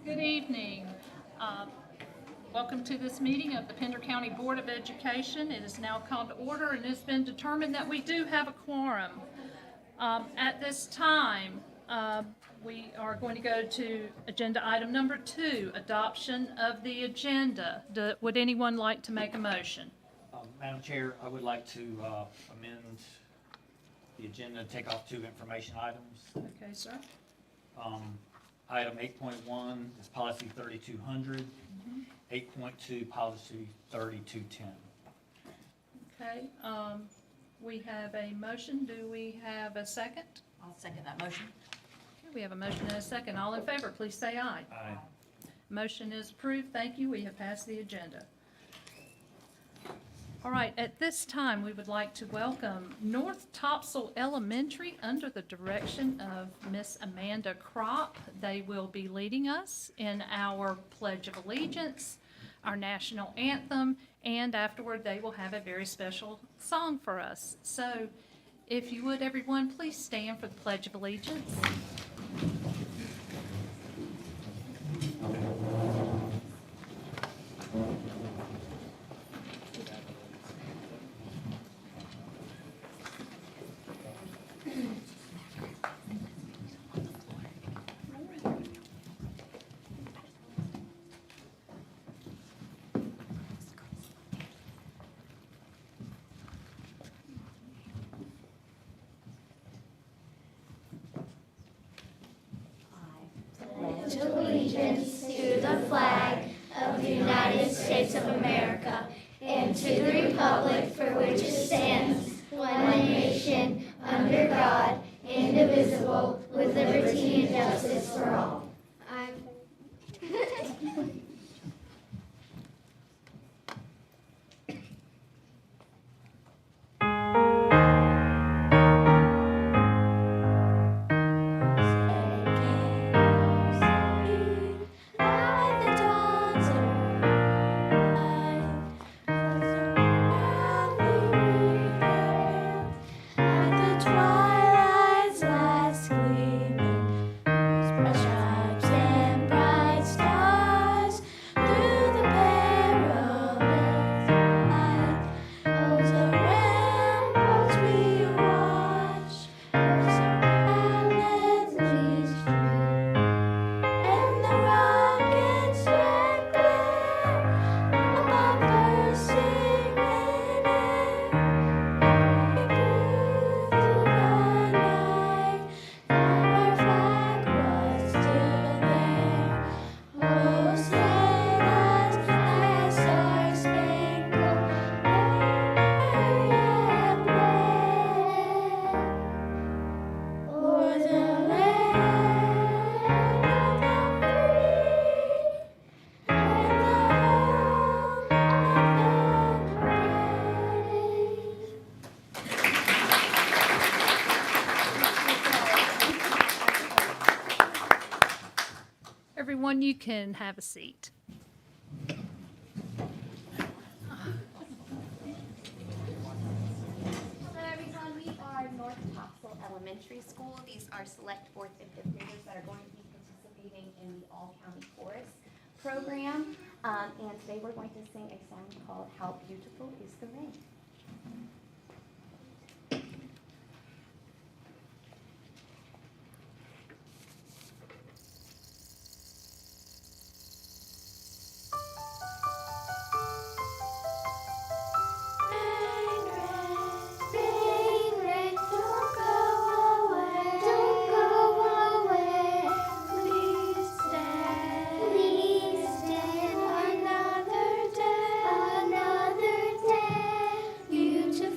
Good evening. Welcome to this meeting of the Pender County Board of Education. It is now called to order, and it's been determined that we do have a quorum. At this time, we are going to go to agenda item number 2, adoption of the agenda. Would anyone like to make a motion? Madam Chair, I would like to amend the agenda, take off 2 information items. Okay, sir. Item 8.1 is policy 3200. 8.2 policy 3210. Okay, we have a motion. Do we have a second? I'll second that motion. Okay, we have a motion and a second. All in favor, please say aye. Aye. Motion is approved. Thank you. We have passed the agenda. All right, at this time, we would like to welcome North Topsail Elementary under the direction of Miss Amanda Kropp. They will be leading us in our Pledge of Allegiance, our national anthem, and afterward they will have a very special song for us. So if you would, everyone, please stand for the Pledge of Allegiance. Allegiance to the flag of the United States of America and to the republic for which it stands, one nation, under God, indivisible, with liberty and justice for all. Everyone, you can have a seat. Hello everyone, we are North Topsail Elementary School. These are select 4th and 5th graders that are going to be participating in the All-County Chorus program. And today we're going to sing a song called How Beautiful is the Rain. Beautiful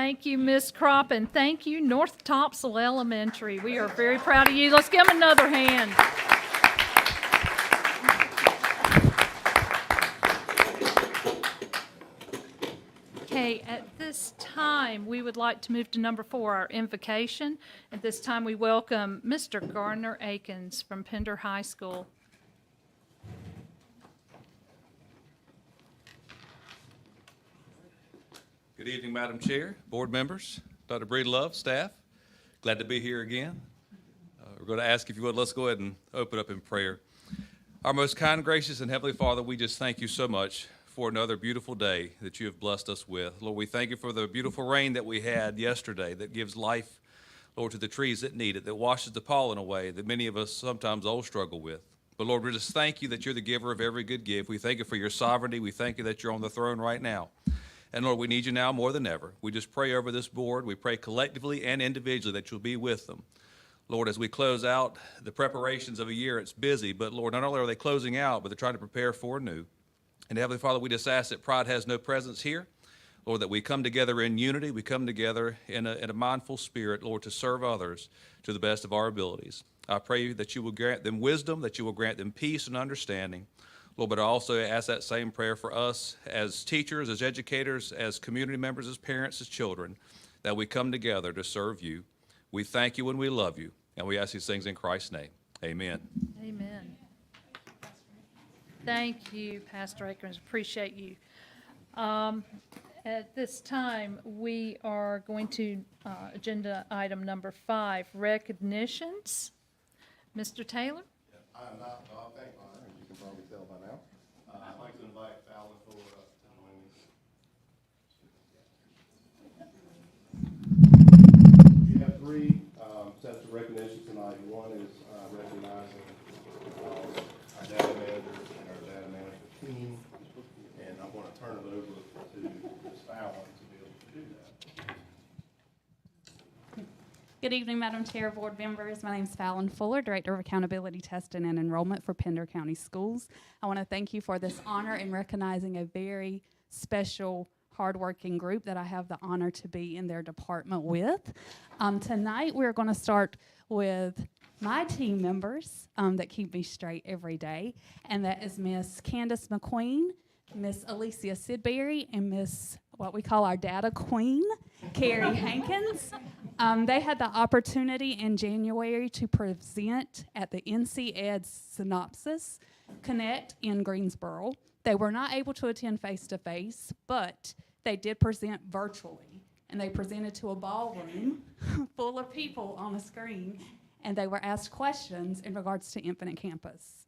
Thank you, Ms. Crop, and thank you, North Topsail Elementary. We are very proud of you. Let's give them another hand. Okay, at this time, we would like to move to number 4, our invocation. At this time, we welcome Mr. Gardner Akins from Pender High School. Good evening, Madam Chair, board members, Dr. Breedlove, staff. Glad to be here again. We're going to ask if you would, let's go ahead and open up in prayer. Our most kind, gracious, and Heavenly Father, we just thank you so much for another beautiful day that you have blessed us with. Lord, we thank you for the beautiful rain that we had yesterday that gives life, Lord, to the trees that need it, that washes the pollen away that many of us sometimes all struggle with. But Lord, we just thank you that you're the giver of every good gift. We thank you for your sovereignty. We thank you that you're on the throne right now. And Lord, we need you now more than ever. We just pray over this board. We pray collectively and individually that you'll be with them. Lord, as we close out the preparations of a year, it's busy. But Lord, not only are they closing out, but they're trying to prepare for new. And Heavenly Father, we just ask that pride has no presence here. Lord, that we come together in unity. We come together in a mindful spirit, Lord, to serve others to the best of our abilities. I pray that you will grant them wisdom, that you will grant them peace and understanding. Lord, but I also ask that same prayer for us as teachers, as educators, as community members, as parents, as children, that we come together to serve you. We thank you and we love you, and we ask these things in Christ's name. Amen. Amen. Thank you, Pastor Akins. Appreciate you. At this time, we are going to agenda item number 5, recognitions. Mr. Taylor? I am not Bob Bankmeyer, as you can probably tell by now. I'd like to invite Fallon Fuller up to join me. We have 3 sets of recognition tonight. One is recognizing our data managers and our data management team. And I'm going to turn it over to Ms. Fallon to be able to do that. Good evening, Madam Chair, board members. My name is Fallon Fuller, Director of Accountability Testing and Enrollment for Pender County Schools. I want to thank you for this honor in recognizing a very special, hardworking group that I have the honor to be in their department with. Tonight, we're going to start with my team members that keep me straight every day, and that is Miss Candace McQueen, Miss Alicia Sidbury, and Miss, what we call our data queen, Carrie Hankins. They had the opportunity in January to present at the NC Ed Synopsis Connect in Greensboro. They were not able to attend face-to-face, but they did present virtually. And they presented to a ballroom full of people on a screen, and they were asked questions in regards to Infinite Campus.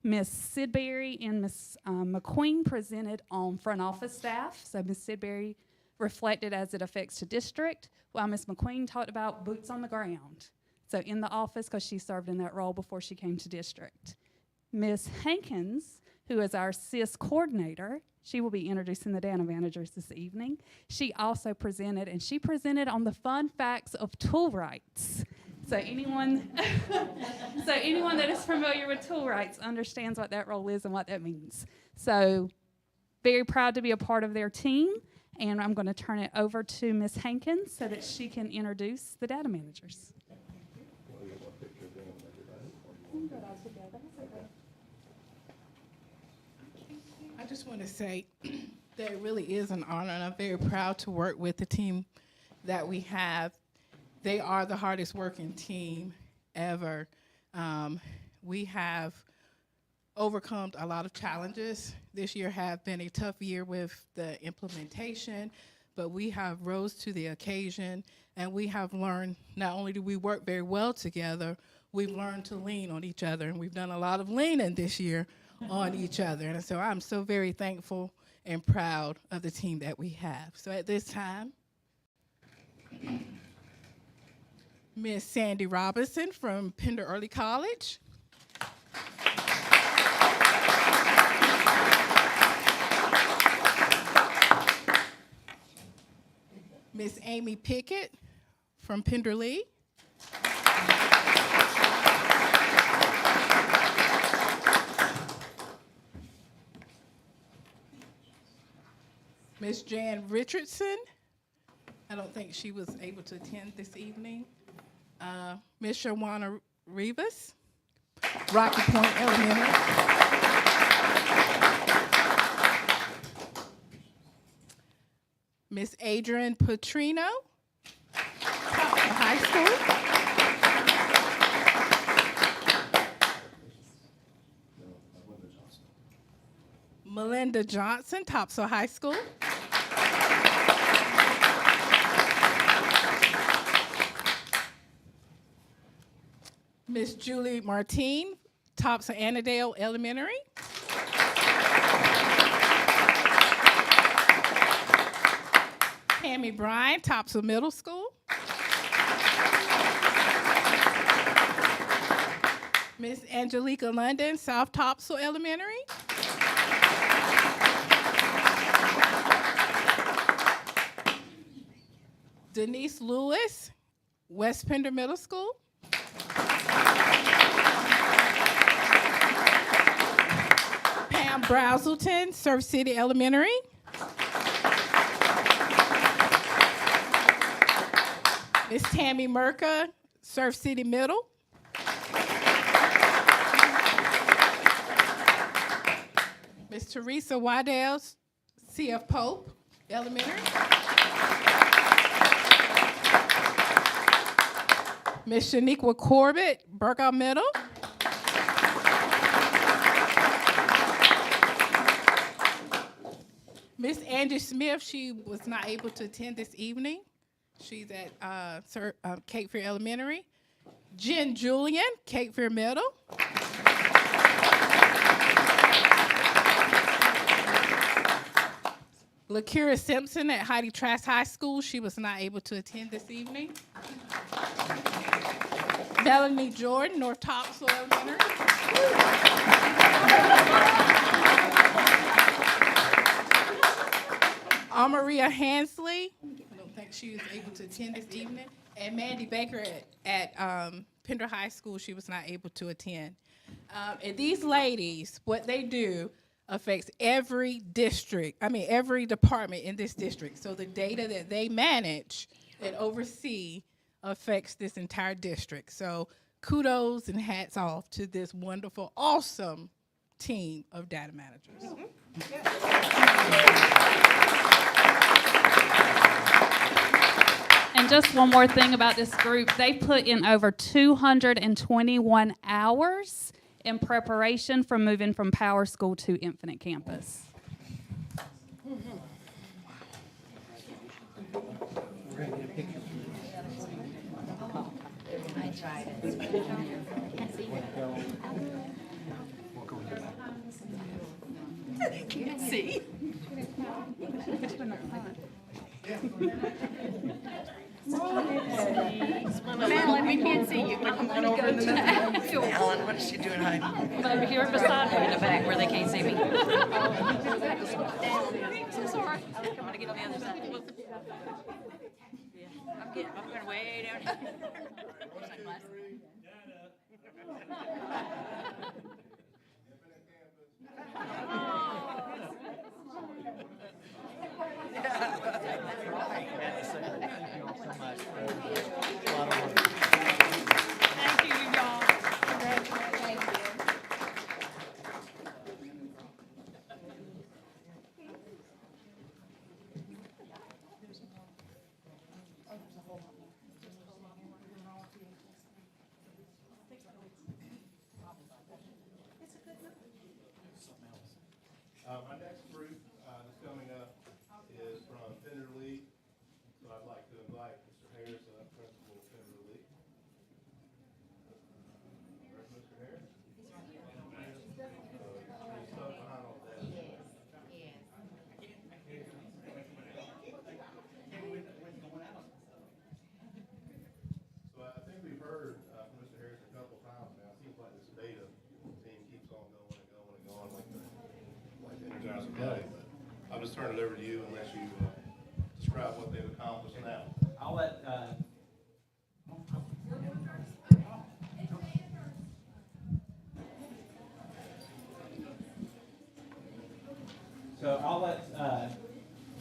Ms. Sidbury and Ms. McQueen presented on front office staff. So Ms. Sidbury reflected as it affects the district, while Ms. McQueen talked about boots on the ground. So in the office, because she served in that role before she came to district. Ms. Hankins, who is our SIS coordinator, she will be introducing the data managers this evening. She also presented, and she presented on the fun facts of tool rights. So anyone that is familiar with tool rights understands what that role is and what that means. So very proud to be a part of their team, and I'm going to turn it over to Ms. Hankins so that she can introduce the data managers. I just want to say that it really is an honor, and I'm very proud to work with the team that we have. They are the hardest working team ever. We have overcome a lot of challenges. This year have been a tough year with the implementation, but we have rose to the occasion, and we have learned, not only do we work very well together, we've learned to lean on each other, and we've done a lot of leaning this year on each other. And so I'm so very thankful and proud of the team that we have. So at this time, Ms. Sandy Robinson from Pender Early College. Ms. Amy Pickett from Pender Lee. Ms. Jan Richardson I don't think she was able to attend this evening. Ms. Shawana Rivas, Rocky Point Elementary. Miss Adrian Petrino, High School. Melinda Johnson, Topsail High School. Miss Julie Martine, Topsail Annandale Elementary. Tammy Bryan, Topsail Middle School. Miss Angelica London, South Topsail Elementary. Denise Lewis, West Pender Middle School. Pam Brazelton, Surf City Elementary. Miss Tammy Merka, Surf City Middle. Miss Teresa Waddell, CF Pope Elementary. Miss Shaniqua Corbett, Burkow Middle. Miss Angie Smith, she was not able to attend this evening. She's at Cape Fear Elementary. Jen Julian, Cape Fear Middle. LaKira Simpson at Heidi Trask High School. She was not able to attend this evening. Melanie Jordan, North Topsail Elementary. Maria Hansley, I don't think she was able to attend this evening. And Mandy Baker at Pender High School, she was not able to attend. And these ladies, what they do affects every department in this district. So the data that they manage and oversee affects this entire district. So kudos and hats off to this wonderful, awesome team of data managers. And just one more thing about this group, they put in over 221 hours in preparation for moving from Power School to Infinite Campus. See? Madeline, we can't see you. Come over in the middle. Alan, what is she doing hiding? Over here beside me. In the back where they can't see me. It's all right. I'm gonna get on the other side. Yeah, I'm going way down here. Thank you, y'all. Thank you. My next group that's coming up is from Pender League. So I'd like to invite Mr. Harris, Principal of Pender League. Where's Mr. Harris? He's right here. He's stuck behind all that. So I think we've heard from Mr. Harris a couple times now. It seems like this data team keeps on going and going and going like the Energizer Bunny. But I'll just turn it over to you and let you describe what they've accomplished now. I'll let,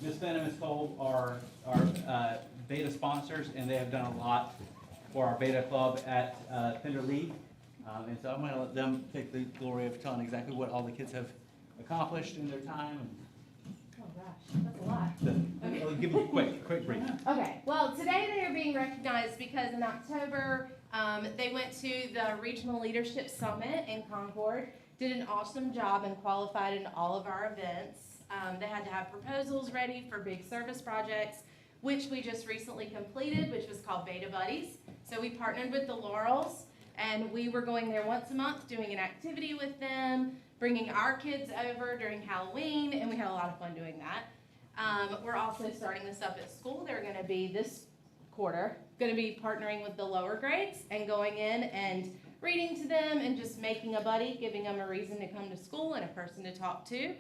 Ms. Benham, Ms. Cole, our beta sponsors, and they have done a lot for our beta club at Pender League. And so I'm going to let them take the glory of telling exactly what all the kids have accomplished in their time. Oh gosh, that's a lot. I'll give you a quick brief. Okay, well, today they are being recognized because in October, they went to the Regional Leadership Summit in Concord, did an awesome job and qualified in all of our events. They had to have proposals ready for big service projects, which we just recently completed, which was called Beta Buddies. So we partnered with the Laurels, and we were going there once a month, doing an activity with them, bringing our kids over during Halloween, and we had a lot of fun doing that. We're also starting this up at school. They're going to be this quarter, going to be partnering with the lower grades and going in and reading to them and just making a buddy, giving them a reason to come to school and a person to talk to.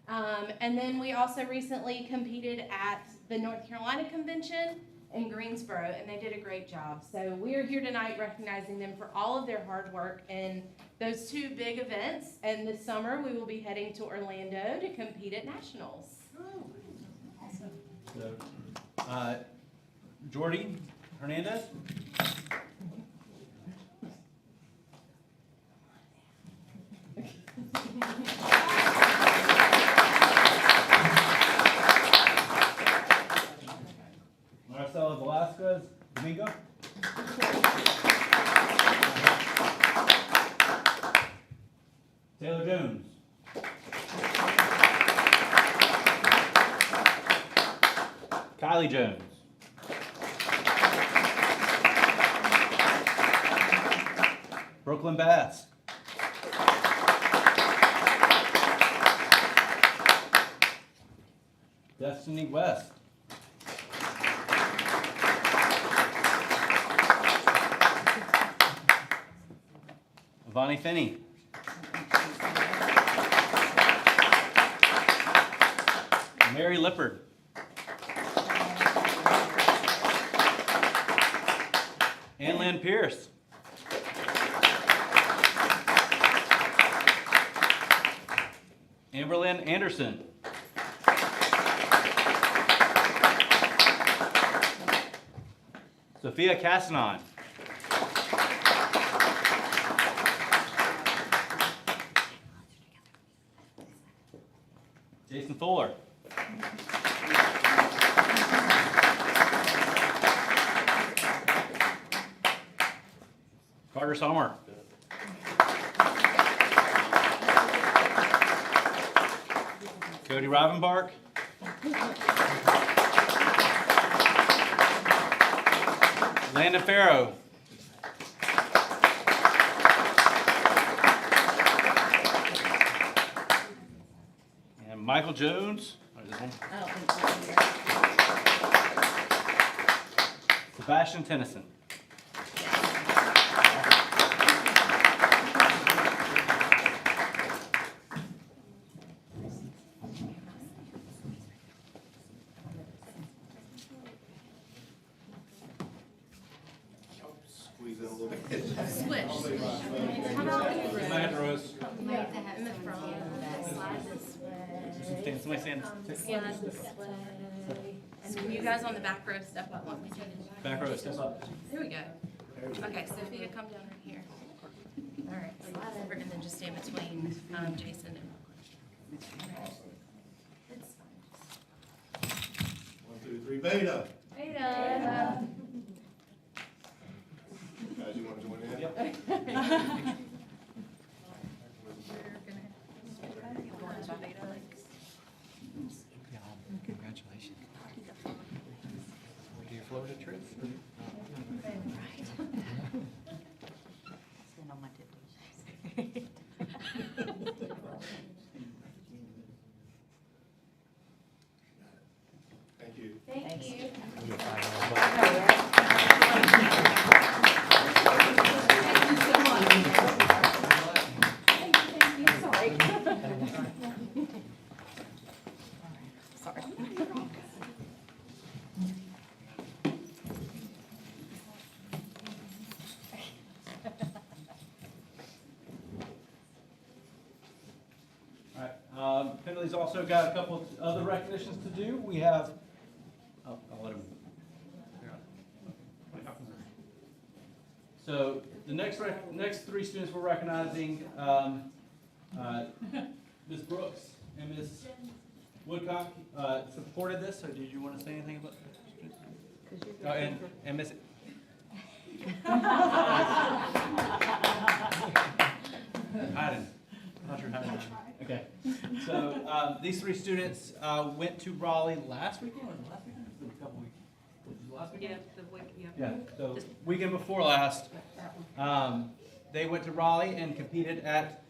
And then we also recently competed at the North Carolina Convention in Greensboro, and they did a great job. So we are here tonight recognizing them for all of their hard work in those two big events. And this summer we will be heading to Orlando to compete at nationals. So, Jordy Hernandez. Marcelo Velasquez Domingo. Taylor Jones. Kylie Jones. Brooklyn Bass. Destiny West. Vonnie Finney. Mary Lippard. Ann Lynn Pierce. Amberlyn Anderson. Sophia Castanon. Jason Fuller. Carter Sommer. Cody Rivenbark. Landon Farrow. And Michael Jones. Sebastian Tennyson. Squeeze in a little bit. Swish. Matt Rose. In the front. Somebody stand. Slide this way. And then you guys on the back row step up one. Back row, step up. Here we go. Okay, Sophia, come down right here. All right, slide over and then just stand between Jason and Brooklyn. It's fine. 1, 2, 3, beta. Beta. Guys, you want to join in? Yep. We're gonna go on to beta. Congratulations. To your Florida trip? Thank you. Thank you. Sorry. All right, Pendley's also got a couple of other recognitions to do. We have, I'll let him So the next three students we're recognizing, Ms. Brooks and Ms. Woodcock supported this, so did you want to say anything about that? And Ms. Hayden. Not sure how. Okay. So these three students went to Raleigh last weekend. Was it last weekend? Or was it a couple weeks? Was it last weekend? Yeah, the week, yeah. Yeah. So weekend before last, they went to Raleigh and competed at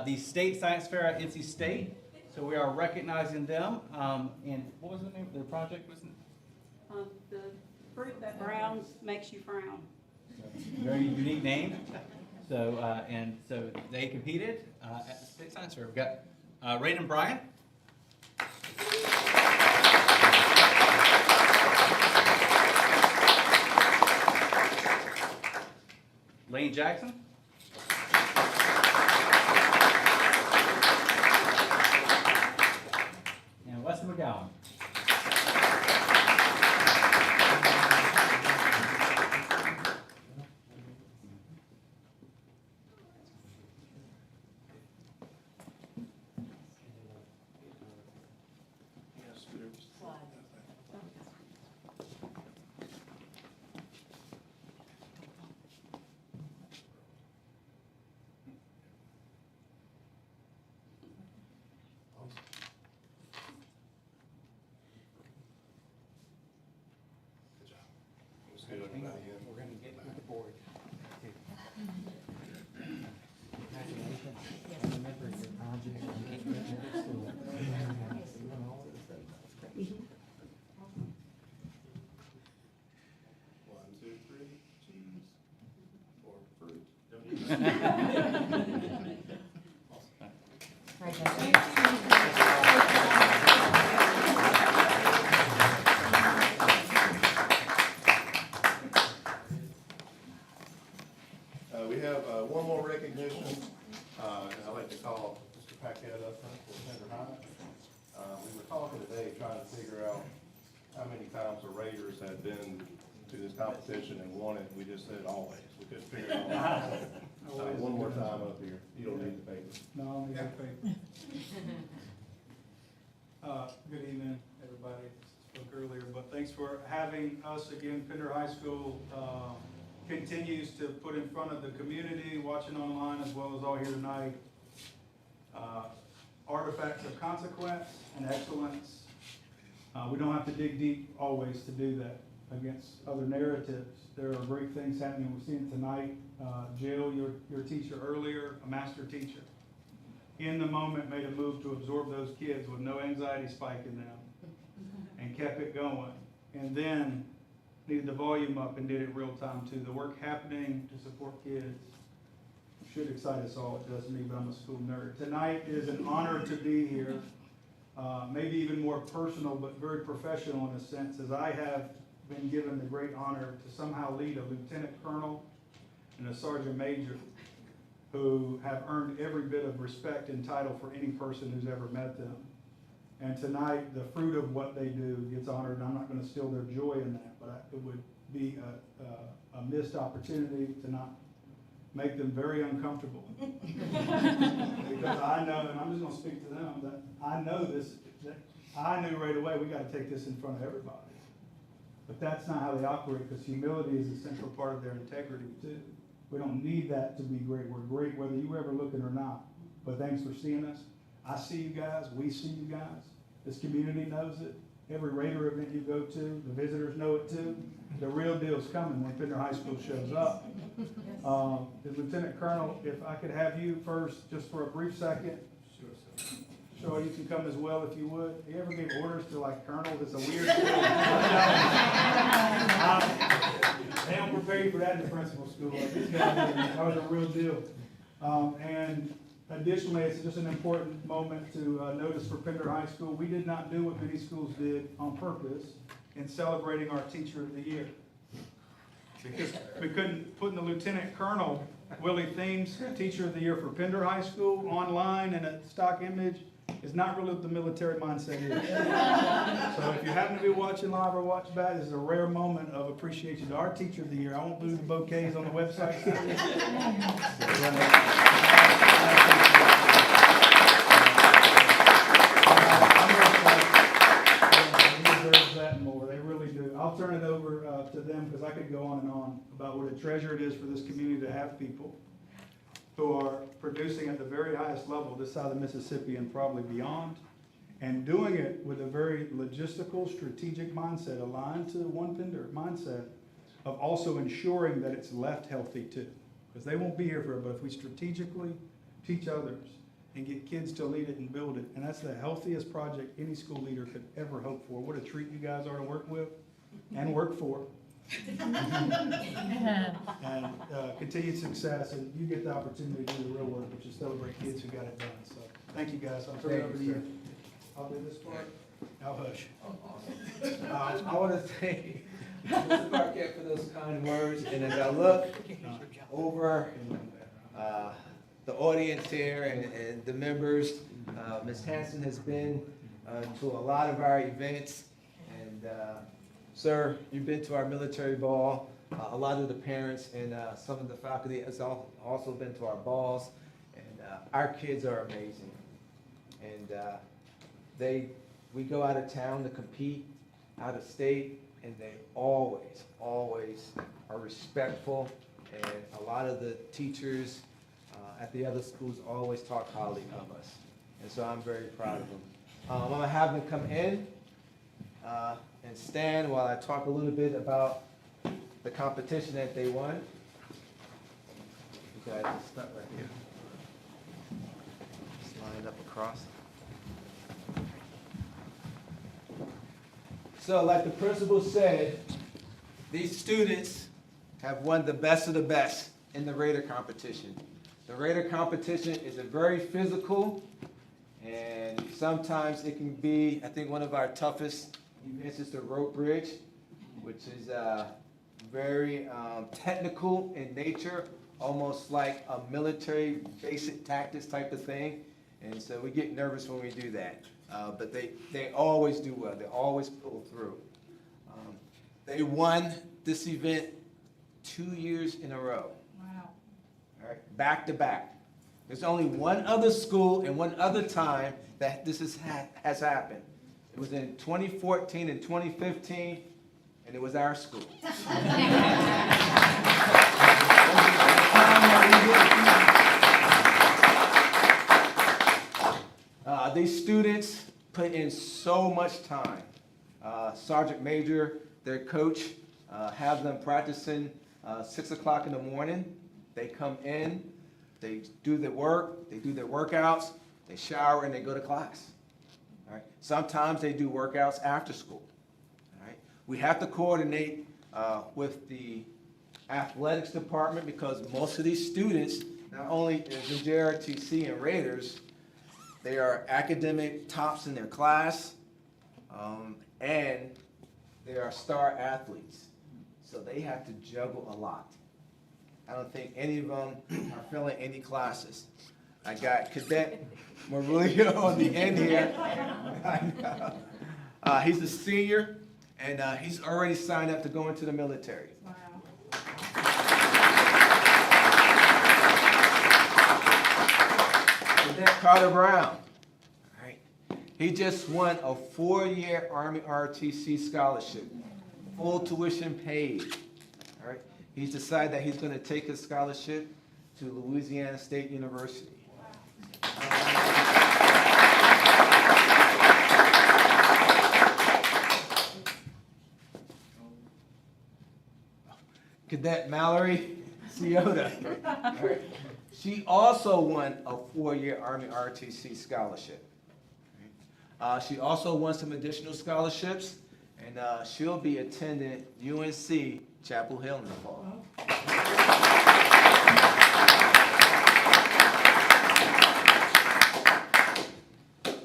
the State Science Fair at NC State. So we are recognizing them. And what was the name of their project? Wasn't it? The fruit that browns makes you frown. Very unique name. So, and so they competed at the State Science Fair. We've got Raiden Bryant. Lane Jackson. And Weston McGowan. We're going to get with the board. One, two, three, cheese, or fruit. We have one more recognition, and I'd like to call Mr. Paquette up front for Pender High. We were talking today, trying to figure out how many times the Raiders had been to this competition and won it. We just said always. We couldn't figure it out. One more time up here. You don't need the paper. No, I don't need the paper. Good evening, everybody. Spoke earlier, but thanks for having us again. Pender High School continues to put in front of the community, watching online as well as all here tonight, artifacts of consequence and excellence. We don't have to dig deep always to do that against other narratives. There are great things happening. We've seen it tonight. Jill, your teacher earlier, a master teacher, in the moment made a move to absorb those kids with no anxiety spike in them and kept it going. And then needed the volume up and did it real time too. The work happening to support kids should excite us all. It does me, but I'm a school nerd. Tonight is an honor to be here. Maybe even more personal, but very professional in a sense, as I have been given the great honor to somehow lead a lieutenant colonel and a sergeant major who have earned every bit of respect and title for any person who's ever met them. And tonight, the fruit of what they do gets honored, and I'm not going to steal their joy in that, but it would be a missed opportunity to not make them very uncomfortable. Because I know, and I'm just going to speak to them, that I know this, that I knew right away we got to take this in front of everybody. But that's not how they operate, because humility is a central part of their integrity too. We don't need that to be great. We're great whether you ever looking or not. But thanks for seeing us. I see you guys. We see you guys. This community knows it. Every Raider event you go to, the visitors know it too. The real deal's coming when Pender High School shows up. Lieutenant Colonel, if I could have you first, just for a brief second. Sure, you can come as well if you would. You ever give orders to like colonels? It's a weird deal. They don't prepare you for that in the principal school. Like these guys are the real deal. And additionally, it's just an important moment to notice for Pender High School. We did not do what many schools did on purpose in celebrating our Teacher of the Year. Because we couldn't put in the Lieutenant Colonel Willie Thames Teacher of the Year for Pender High School online in a stock image is not really what the military mindset is. So if you happen to be watching live or watch back, this is a rare moment of appreciation to our Teacher of the Year. I won't do the bouquets on the website. He deserves that and more. They really do. I'll turn it over to them because I could go on and on about what a treasure it is for this community to have people who are producing at the very highest level this side of the Mississippi and probably beyond, and doing it with a very logistical, strategic mindset aligned to the One Pender mindset of also ensuring that it's left healthy too. Because they won't be here forever, but if we strategically teach others and get kids to lead it and build it, and that's the healthiest project any school leader could ever hope for. What a treat you guys are to work with and work for. And continued success, and you get the opportunity to do the real work, which is celebrate kids who got it done. So thank you guys. I'll turn it over to you. I'll do this part. I'll hush. I want to thank Mr. Parkett for those kind words, and as I look over the audience here and the members, Ms. Hanson has been to a lot of our events, and sir, you've been to our military ball. A lot of the parents and some of the faculty has also been to our balls, and our kids are amazing. And we go out of town to compete, out of state, and they always are respectful. And a lot of the teachers at the other schools always talk highly of us, and so I'm very proud of them. I'm gonna have them come in and stand while I talk a little bit about the competition that they won. You guys just start right here. Just line up across. So like the principal said, these students have won the best of the best in the Raider competition. The Raider competition is a very physical, and sometimes it can be, I think one of our toughest events is the rope bridge, which is very technical in nature, almost like a military basic tactics type of thing. And so we get nervous when we do that. But they always do well. They always pull through. They won this event 2 years in a row. Wow. All right, back to back. There's only one other school and one other time that this has happened. It was in 2014 and 2015, and it was our school. These students put in so much time. Sergeant Major, their coach, have them practicing 6 o'clock in the morning. They come in, they do their work, they do their workouts, they shower, and they go to class. All right? Sometimes they do workouts after school. All right? We have to coordinate with the athletics department because most of these students, not only in JRTC and Raiders, they are academic tops in their class, and they are star athletes. So they have to juggle a lot. I don't think any of them are failing any classes. I got Cadet Marilio on the end here. He's a senior, and he's already signed up to go into the military. Wow. Cadet Carter Brown. All right. He just won a 4-year Army ROTC scholarship, full tuition paid. All right. He's decided that he's going to take his scholarship to Louisiana State University. Cadet Mallory Ciota. All right. She also won a 4-year Army ROTC scholarship. She also won some additional scholarships, and she'll be attending UNC Chapel Hill in the fall.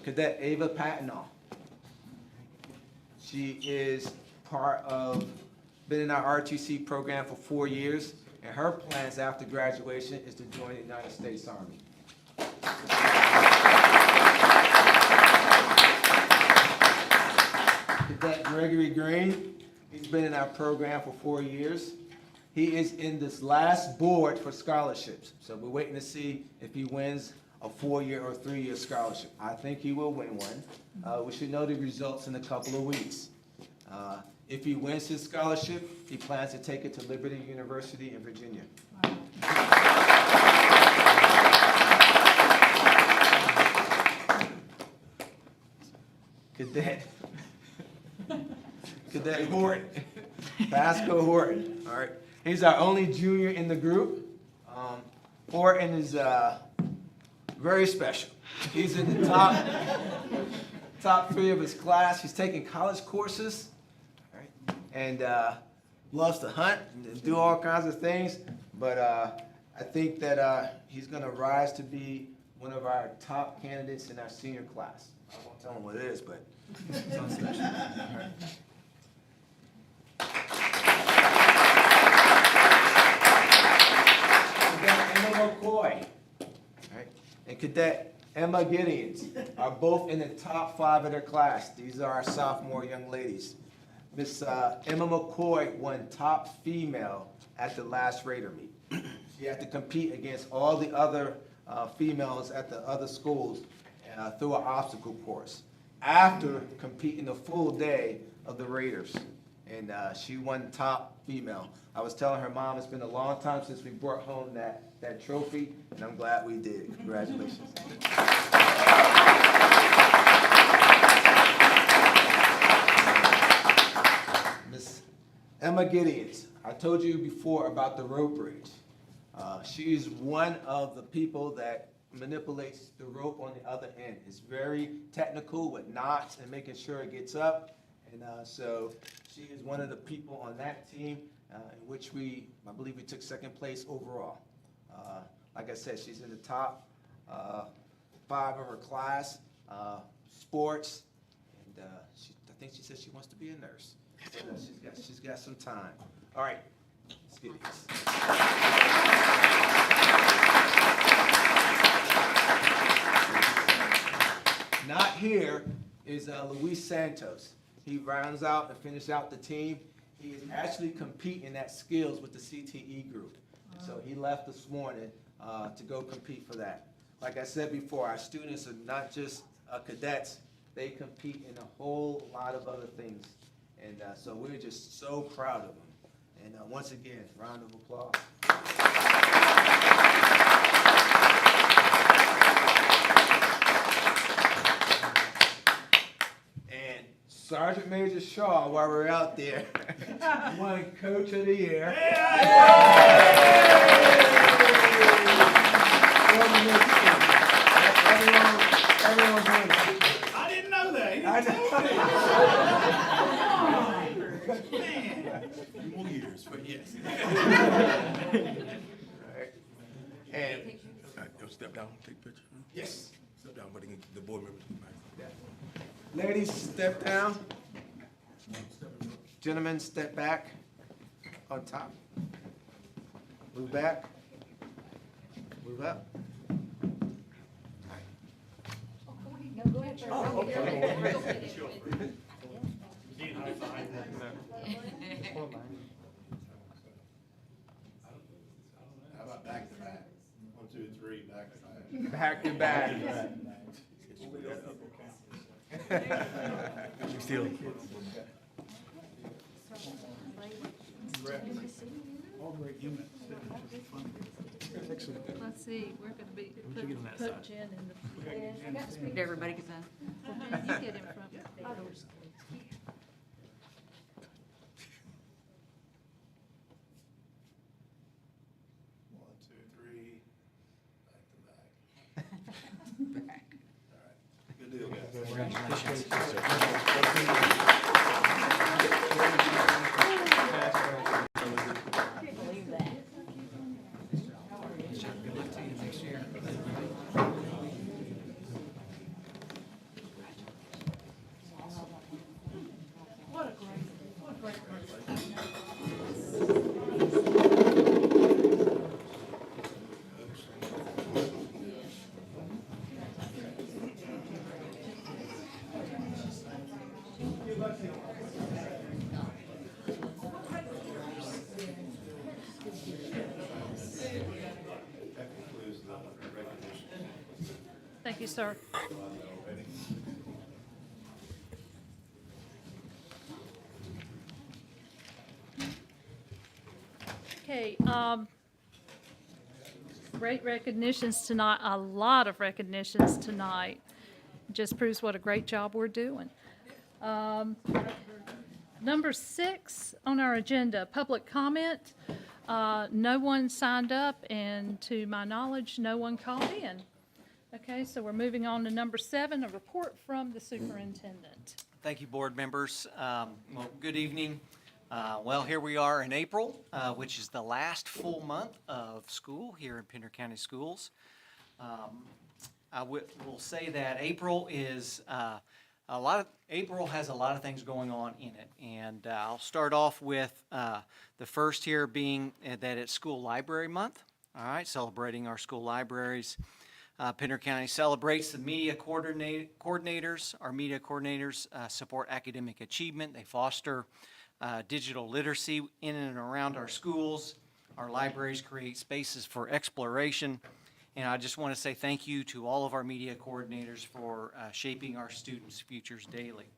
Cadet Ava Patnall. She is been in our RTC program for 4 years, and her plans after graduation is to join the United States Army. Green. He's been in our program for 4 years. He is in this last board for scholarships, so we're waiting to see if he wins a 4-year or 3-year scholarship. I think he will win one. We should know the results in a couple of weeks. If he wins his scholarship, he plans to take it to Liberty University in Virginia. Cadet Horton, Pasco Horton, all right. He's our only junior in the group. Horton is very special. He's in the top 3 of his class. He's taking college courses, all right, and loves to hunt and do all kinds of things. But I think that he's going to rise to be one of our top candidates in our senior class. I won't tell him what it is, but it's something special. All right. Cadet Emma McCoy, right, and Cadet Emma Gideons are both in the top 5 of their class. These are our sophomore young ladies. Miss Emma McCoy won top female at the last Raider meet. She had to compete against all the other females at the other schools through an obstacle course after competing the full day of the Raiders. And she won top female. I was telling her mom it's been a long time since we brought home that trophy, and I'm glad we did. Congratulations. Miss Emma Gideons, I told you before about the rope bridge. She's one of the people that manipulates the rope on the other end. It's very technical with knots and making sure it gets up. And so she is one of the people on that team in which I believe we took 2nd place overall. Like I said, she's in the top 5 of her class, sports, and I think she said she wants to be a nurse. So she's got some time. All right, let's get this. Not here is Luis Santos. He rounds out and finishes out the team. He is actually competing at skills with the CTE group. So he left this morning to go compete for that. Like I said before, our students are not just cadets. They compete in a whole lot of other things. And so we're just so proud of them. And once again, round of applause. And Sergeant Major Shaw, while we're out there, won Coach of the Year. Everyone's winning. I didn't know that. Man, more years, but yes. Right. And Step down, take a picture. yes, Step down, but the board members. ladies, step down. Gentlemen, step back on top. Move back. Move up. How about back to back? 1, 2, 3, back to back. Back to back. Still. All great units. Excellent. Let's see, we're gonna be, you get on that put side? Jen in the. Everybody gets in. Well, Jen, you get in front. Others. 1, 2, 3, back to back. Back. All right. Good deal, guys. Believe that. Thank you, sir. Okay, great recognitions tonight, a lot of recognitions tonight. Just proves what a great job we're doing. Number 6 on our agenda, public comment. No one signed up, and to my knowledge, no one called in. Okay, so we're moving on to number 7, a report from the superintendent. Thank you, board members. Well, good evening. Well, here we are in April, which is the last full month of school here in Pender County Schools. I will say that April is April has a lot of things going on in it, and I'll start off with the first here being that it's School Library Month. All right, celebrating our school libraries. Pender County celebrates the media coordinators. Our media coordinators support academic achievement. They foster digital literacy in and around our schools. Our libraries create spaces for exploration. And I just want to say thank you to all of our media coordinators for shaping our students' futures daily.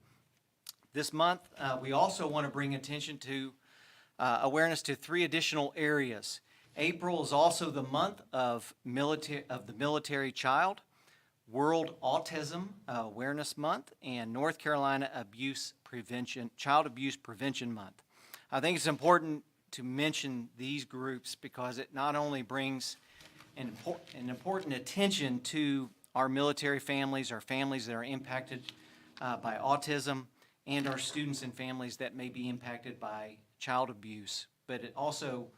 This month, we also want to bring attention to awareness to 3 additional areas. April is also the month of the military child, World Autism Awareness Month, and North Carolina Child Abuse Prevention Month. I think it's important to mention these groups because it not only brings an important attention to our military families, our families that are impacted by autism, and our students and families that may be impacted by child abuse, but it also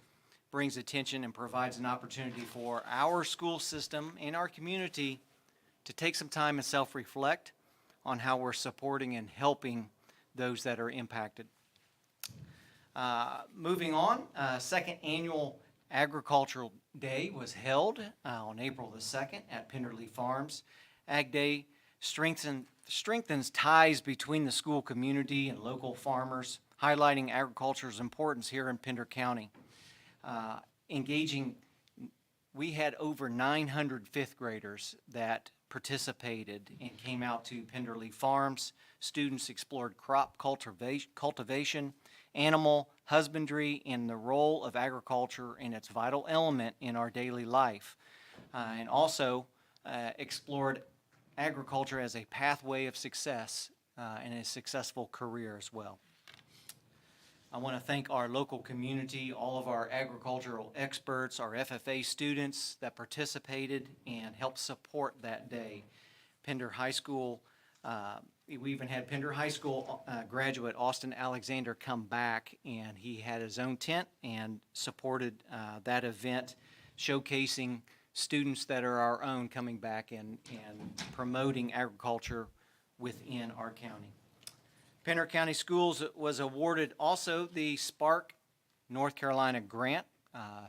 brings attention and provides an opportunity for our school system and our community to take some time and self-reflect on how we're supporting and helping those that are impacted. Moving on, second annual Agricultural Day was held on April the 2nd at Penderley Farms. Ag Day strengthens ties between the school community and local farmers, highlighting agriculture's importance here in Pender County. We had over 900 fifth graders that participated and came out to Penderley Farms. Students explored crop cultivation, animal husbandry, and the role of agriculture and its vital element in our daily life, and also explored agriculture as a pathway of success and a successful career as well. I want to thank our local community, all of our agricultural experts, our FFA students that participated and helped support that day. Pender High School, we even had Pender High School graduate Austin Alexander come back, and he had his own tent and supported that event, showcasing students that are our own coming back and promoting agriculture within our county. Pender County Schools was awarded also the Spark North Carolina grant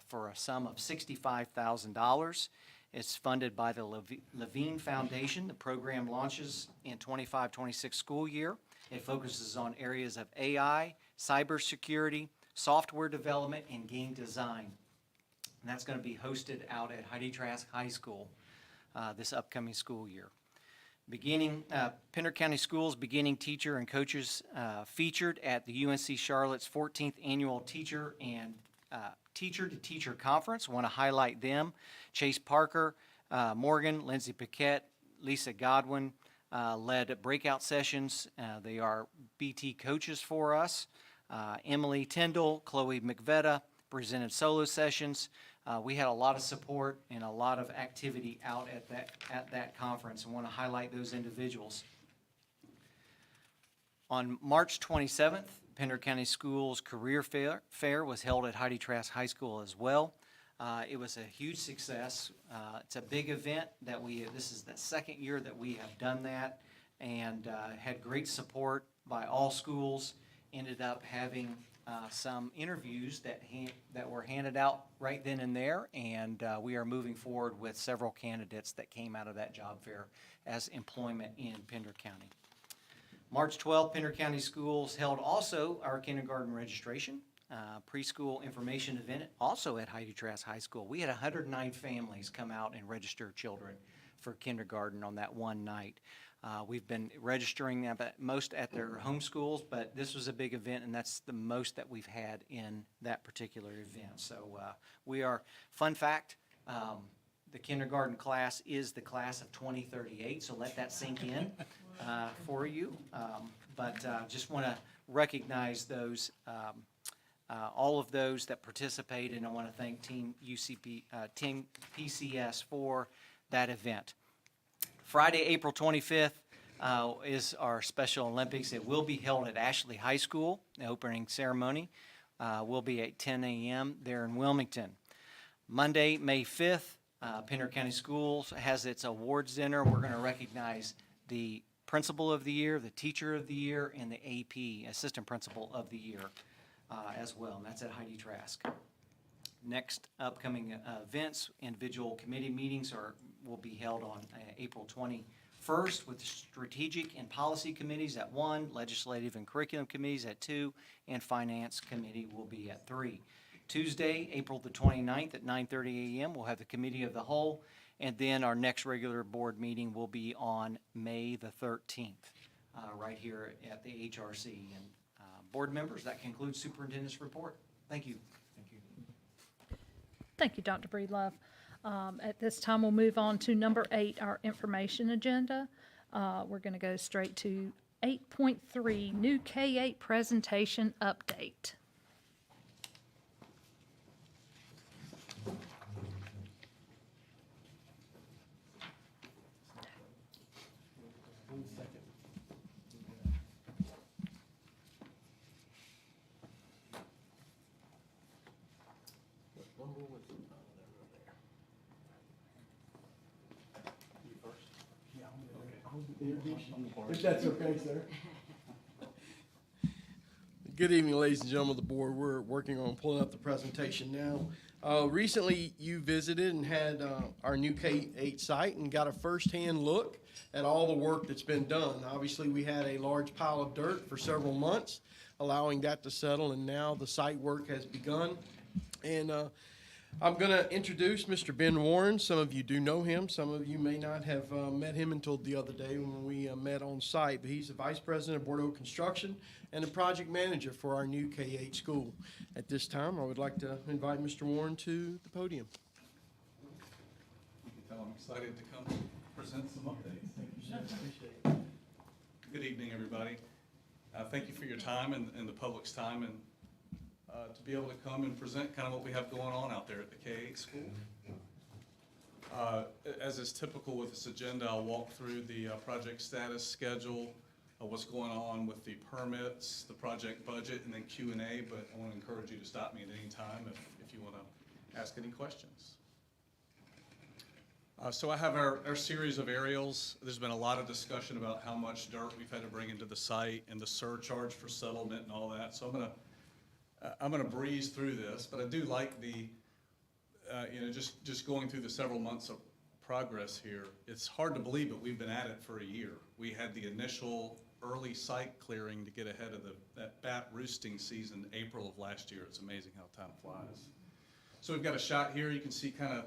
for a sum of $65,000. It's funded by the Levine Foundation. The program launches in 25-26 school year. It focuses on areas of AI, cybersecurity, software development, and game design. And that's going to be hosted out at Heidi Trask High School this upcoming school year. Pender County Schools beginning teacher and coaches featured at the UNC Charlotte's 14th Annual Teacher to Teacher Conference. I want to highlight them. Chase Parker, Morgan, Lindsay Paquette, Lisa Godwin led breakout sessions. They are BT coaches for us. Emily Tyndall, Chloe McVetta presented solo sessions. We had a lot of support and a lot of activity out at that conference. I want to highlight those individuals. On March 27th, Pender County Schools Career Fair was held at Heidi Trask High School as well. It was a huge success. It's a big event this is the second year that we have done that, and had great support by all schools. Ended up having some interviews that were handed out right then and there, and we are moving forward with several candidates that came out of that job fair as employment in Pender County. March 12th, Pender County Schools held also our kindergarten registration, preschool information event, also at Heidi Trask High School. We had 109 families come out and register children for kindergarten on that one night. We've been registering them at most at their home schools, but this was a big event, and that's the most that we've had in that particular event. So we are, fun fact, the kindergarten class is the class of 2038, so let that sink in for you. But just want to recognize those, all of those that participated, and I want to thank Team PCS for that event. Friday, April 25th is our Special Olympics. It will be held at Ashley High School. The opening ceremony will be at 10 a.m. there in Wilmington. Monday, May 5th, Pender County Schools has its awards dinner. We're going to recognize the Principal of the Year, the Teacher of the Year, and the AP, Assistant Principal of the Year as well, and that's at Heidi Trask. Next upcoming events, individual committee meetings will be held on April 21st with strategic and policy committees at 1, legislative and curriculum committees at 2, and finance committee will be at 3. Tuesday, April the 29th at 9:30 a.m. we'll have the committee of the whole, and then our next regular board meeting will be on May the 13th, right here at the HRC. And board members, that concludes Superintendent's report. Thank you. Thank you. Thank you, Dr. Breedlove. At this time, we'll move on to number 8, our information agenda. We're going to go straight to 8.3, new K-8 presentation update. If that's okay, sir. Good evening, ladies and gentlemen of the board. We're working on pulling up the presentation now. Recently, you visited and had our new K-8 site and got a firsthand look at all the work that's been done. Obviously, we had a large pile of dirt for several months, allowing that to settle, and now the site work has begun. And I'm going to introduce Mr. Ben Warren. Some of you do know him. Some of you may not have met him until the other day when we met on site. But he's the Vice President of Bordeaux Construction and the Project Manager for our new K-8 school. At this time, I would like to invite Mr. Warren to the podium. You can tell I'm excited to come present some updates. Thank you, sir. Appreciate it. Good evening, everybody. Thank you for your time and the public's time, and to be able to come and present kind of what we have going on out there at the K-8 school. As is typical with this agenda, I'll walk through the project status schedule, what's going on with the permits, the project budget, and then Q&A, but I want to encourage you to stop me at any time if you want to ask any questions. So I have our series of aerials. There's been a lot of discussion about how much dirt we've had to bring into the site and the surcharge for settlement and all that. So I'm gonna breeze through this, but I do like the, just going through the several months of progress here. It's hard to believe, but we've been at it for a year. We had the initial early site clearing to get ahead of that bat roosting season, April of last year. It's amazing how time flies. So we've got a shot here. You can see kind of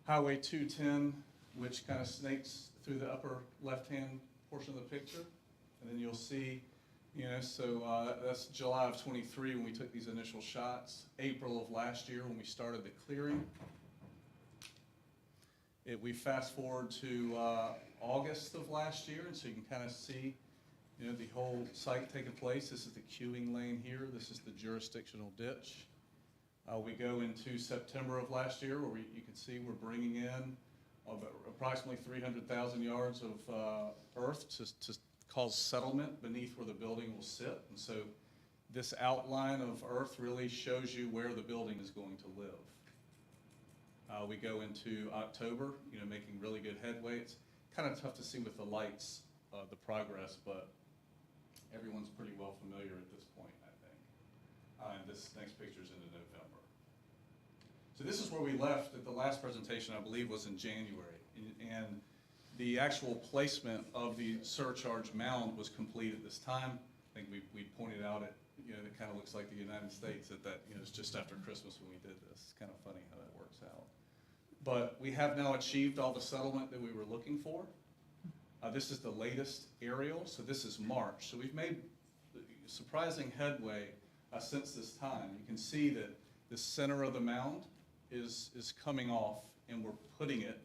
Highway 210, which kind of snakes through the upper left-hand portion of the picture. And then you'll see, that's July of 23 when we took these initial shots, April of last year when we started the clearing. We fast forward to August of last year, and so you can kind of see the whole site taking place. This is the queuing lane here. This is the jurisdictional ditch. We go into September of last year where you can see we're bringing in approximately 300,000 yards of earth to cause settlement beneath where the building will sit. And so this outline of earth really shows you where the building is going to live. We go into October, making really good headway. It's kind of tough to see with the lights, the progress, but everyone's pretty well familiar at this point, I think. And this next picture is into November. So this is where we left at the last presentation, I believe was in January. And the actual placement of the surcharge mound was complete at this time. I think we pointed out it kind of looks like the United States it's just after Christmas when we did this. It's kind of funny how that works out. But we have now achieved all the settlement that we were looking for. This is the latest aerial, so this is March. So we've made surprising headway since this time. You can see that the center of the mound is coming off, and we're putting it,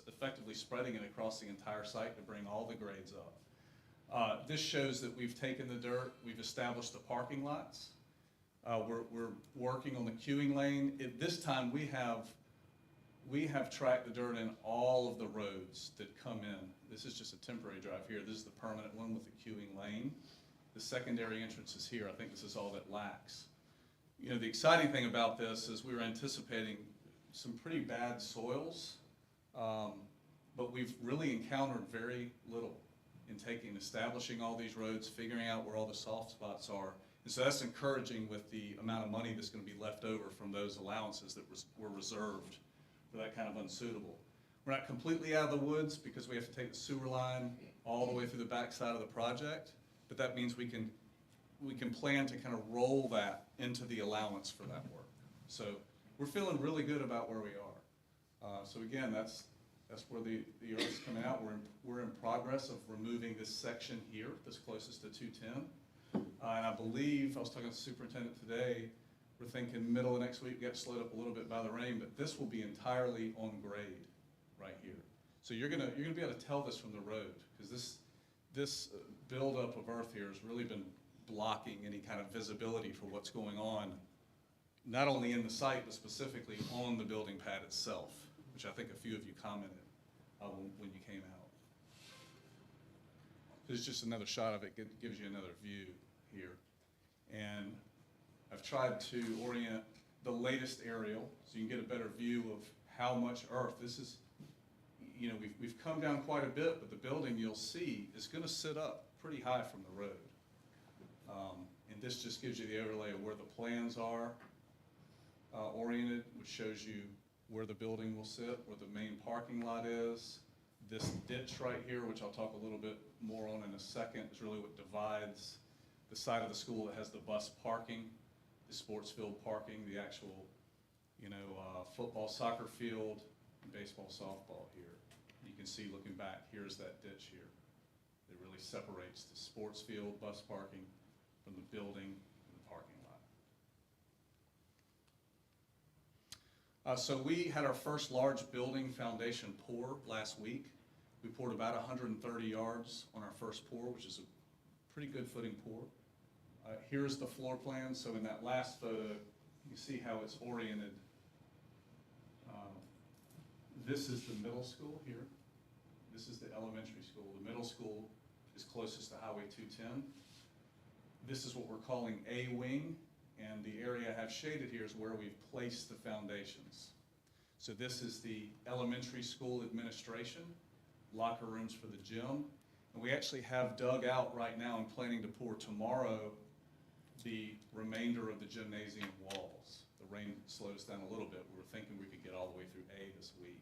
effectively spreading it across the entire site to bring all the grades up. This shows that we've taken the dirt, we've established the parking lots. We're working on the queuing lane. This time we have tracked the dirt in all of the roads that come in. This is just a temporary drive here. This is the permanent one with the queuing lane. The secondary entrance is here. I think this is all that lacks. You know, the exciting thing about this is we were anticipating some pretty bad soils, but we've really encountered very little in establishing all these roads, figuring out where all the soft spots are. And so that's encouraging with the amount of money that's going to be left over from those allowances that were reserved for that kind of unsuitable. We're not completely out of the woods because we have to take the sewer line all the way through the backside of the project, but that means we can plan to kind of roll that into the allowance for that work. So we're feeling really good about where we are. So again, that's where the earth's coming out. We're in progress of removing this section here that's closest to 210. And I believe, I was talking to the superintendent today, we're thinking middle of next week, get slowed up a little bit by the rain, but this will be entirely on grade right here. So you're gonna be able to tell this from the road, because this buildup of earth here has really been blocking any kind of visibility for what's going on, not only in the site, but specifically on the building pad itself, which I think a few of you commented when you came out. There's just another shot of it, gives you another view here. And I've tried to orient the latest aerial so you can get a better view of how much earth. This is, you know, we've come down quite a bit, but the building you'll see is going to sit up pretty high from the road. And this just gives you the overlay of where the plans are oriented, which shows you where the building will sit, where the main parking lot is. This ditch right here, which I'll talk a little bit more on in a second, is really what divides the side of the school that has the bus parking, the sports field parking, the actual, you know, football, soccer field, and baseball, softball here. You can see looking back, here's that ditch here. It really separates the sports field, bus parking, from the building and the parking lot. So we had our first large building foundation pour last week. We poured about 130 yards on our first pour, which is a pretty good footing pour. Here's the floor plan. So in that last photo, you see how it's oriented. This is the middle school here. This is the elementary school. The middle school is closest to Highway 210. This is what we're calling A wing, and the area I have shaded here is where we've placed the foundations. So this is the elementary school administration, locker rooms for the gym, and we actually have dug out right now and planning to pour tomorrow the remainder of the gymnasium walls. The rain slows down a little bit. We were thinking we could get all the way through A this week.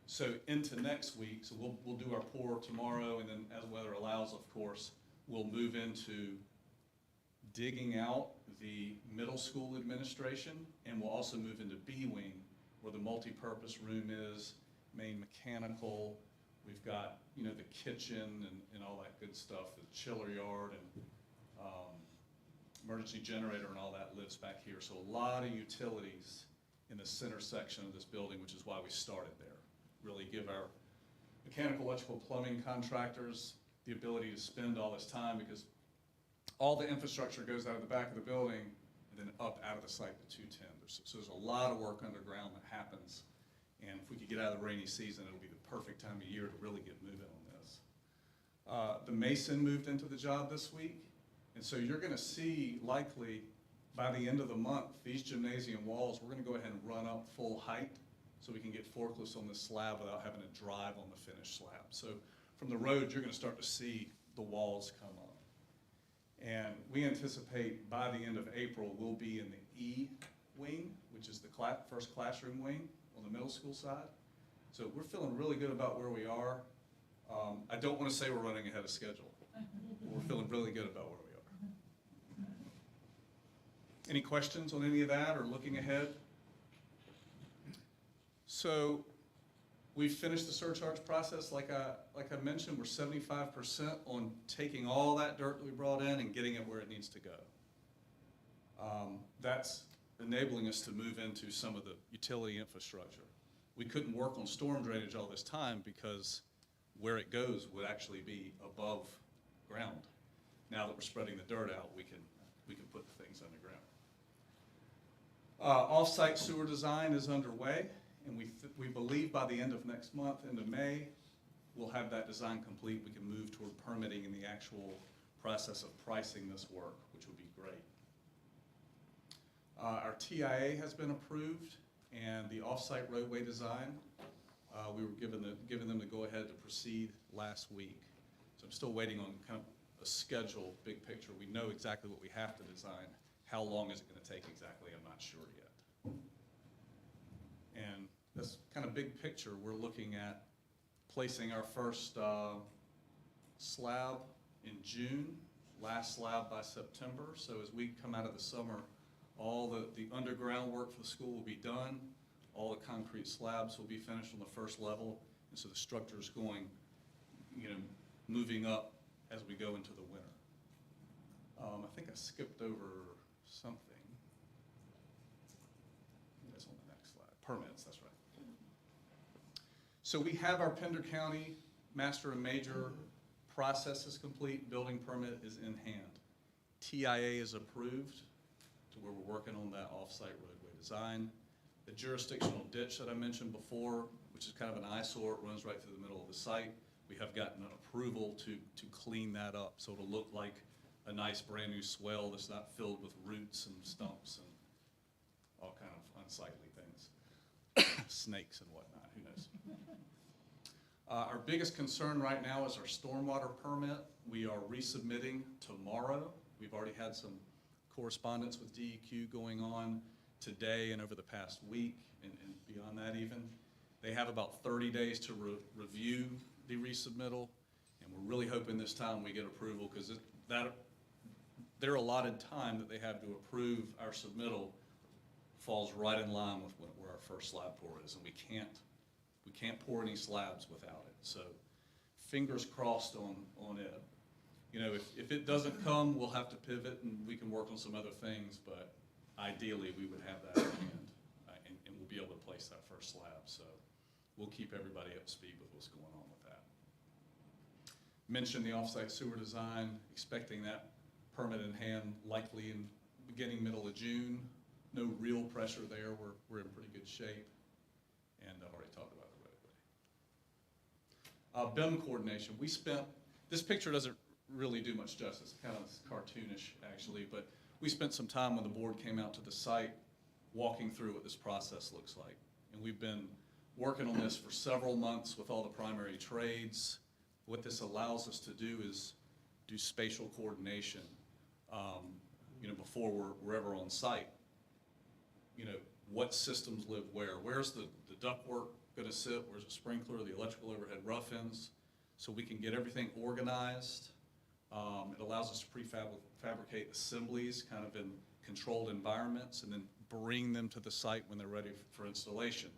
So into next week, so we'll do our pour tomorrow, and then as weather allows, of course, we'll move into digging out the middle school administration, and we'll also move into B wing, where the multi-purpose room is, main mechanical. We've got, you know, the kitchen and all that good stuff, the chiller yard and emergency generator and all that lives back here. So a lot of utilities in the center section of this building, which is why we started there. Really give our mechanical, electrical, plumbing contractors the ability to spend all this time, because all the infrastructure goes out of the back of the building and then up out of the site to 210. So there's a lot of work underground that happens. And if we could get out of the rainy season, it'll be the perfect time of year to really get moving on this. The mason moved into the job this week. And so you're going to see, likely, by the end of the month, these gymnasium walls, we're going to go ahead and run up full height so we can get forklifts on this slab without having to drive on the finished slab. So from the road, you're going to start to see the walls come up. And we anticipate by the end of April, we'll be in the E wing, which is the first classroom wing on the middle school side. So we're feeling really good about where we are. I don't want to say we're running ahead of schedule. We're feeling really good about where we are. Any questions on any of that or looking ahead? So we've finished the surcharge process. Like I mentioned, we're 75% on taking all that dirt that we brought in and getting it where it needs to go. That's enabling us to move into some of the utility infrastructure. We couldn't work on storm drainage all this time because where it goes would actually be above ground. Now that we're spreading the dirt out, we can put the things underground. Off-site sewer design is underway, and we believe by the end of next month, into May, we'll have that design complete. We can move toward permitting and the actual process of pricing this work, which would be great. Our TIA has been approved, and the off-site roadway design, we were given them the go-ahead to proceed last week. So I'm still waiting on kind of a schedule, big picture. We know exactly what we have to design. How long is it going to take exactly? I'm not sure yet. And this kind of big picture, we're looking at placing our first slab in June, last slab by September. So as we come out of the summer, all the underground work for the school will be done. All the concrete slabs will be finished on the first level. And so the structure is going, moving up as we go into the winter. I think I skipped over something. That's on the next slide. Permits, that's right. So we have our Pender County master and major process is complete. Building permit is in hand. TIA is approved to where we're working on that off-site roadway design. The jurisdictional ditch that I mentioned before, which is kind of an eyesore, it runs right through the middle of the site. We have gotten an approval to clean that up so it'll look like a nice brand new swell that's not filled with roots and stumps and all kind of unsightly things. Snakes and whatnot, who knows. Our biggest concern right now is our stormwater permit. We are resubmitting tomorrow. We've already had some correspondence with DEQ going on today and over the past week and beyond that even. They have about 30 days to review the resubmittal, and we're really hoping this time we get approval because their allotted time that they have to approve our submittal falls right in line with where our first slab pour is, and we can't pour any slabs without it. So fingers crossed on it. If it doesn't come, we'll have to pivot and we can work on some other things, but ideally we would have that in hand, and we'll be able to place that first slab. So we'll keep everybody up to speed with what's going on with that. Mentioned the off-site sewer design, expecting that permit in hand likely in beginning, middle of June. No real pressure there. We're in pretty good shape. And I've already talked about the roadway. BIM coordination. This picture doesn't really do much justice. Kind of cartoonish, actually, but we spent some time when the board came out to the site walking through what this process looks like. And we've been working on this for several months with all the primary trades. What this allows us to do is do spatial coordination, before we're ever on site. What systems live where? Where's the ductwork going to sit? Where's the sprinkler, the electrical overhead rough ends? So we can get everything organized. It allows us to prefabricate assemblies kind of in controlled environments and then bring them to the site when they're ready for installation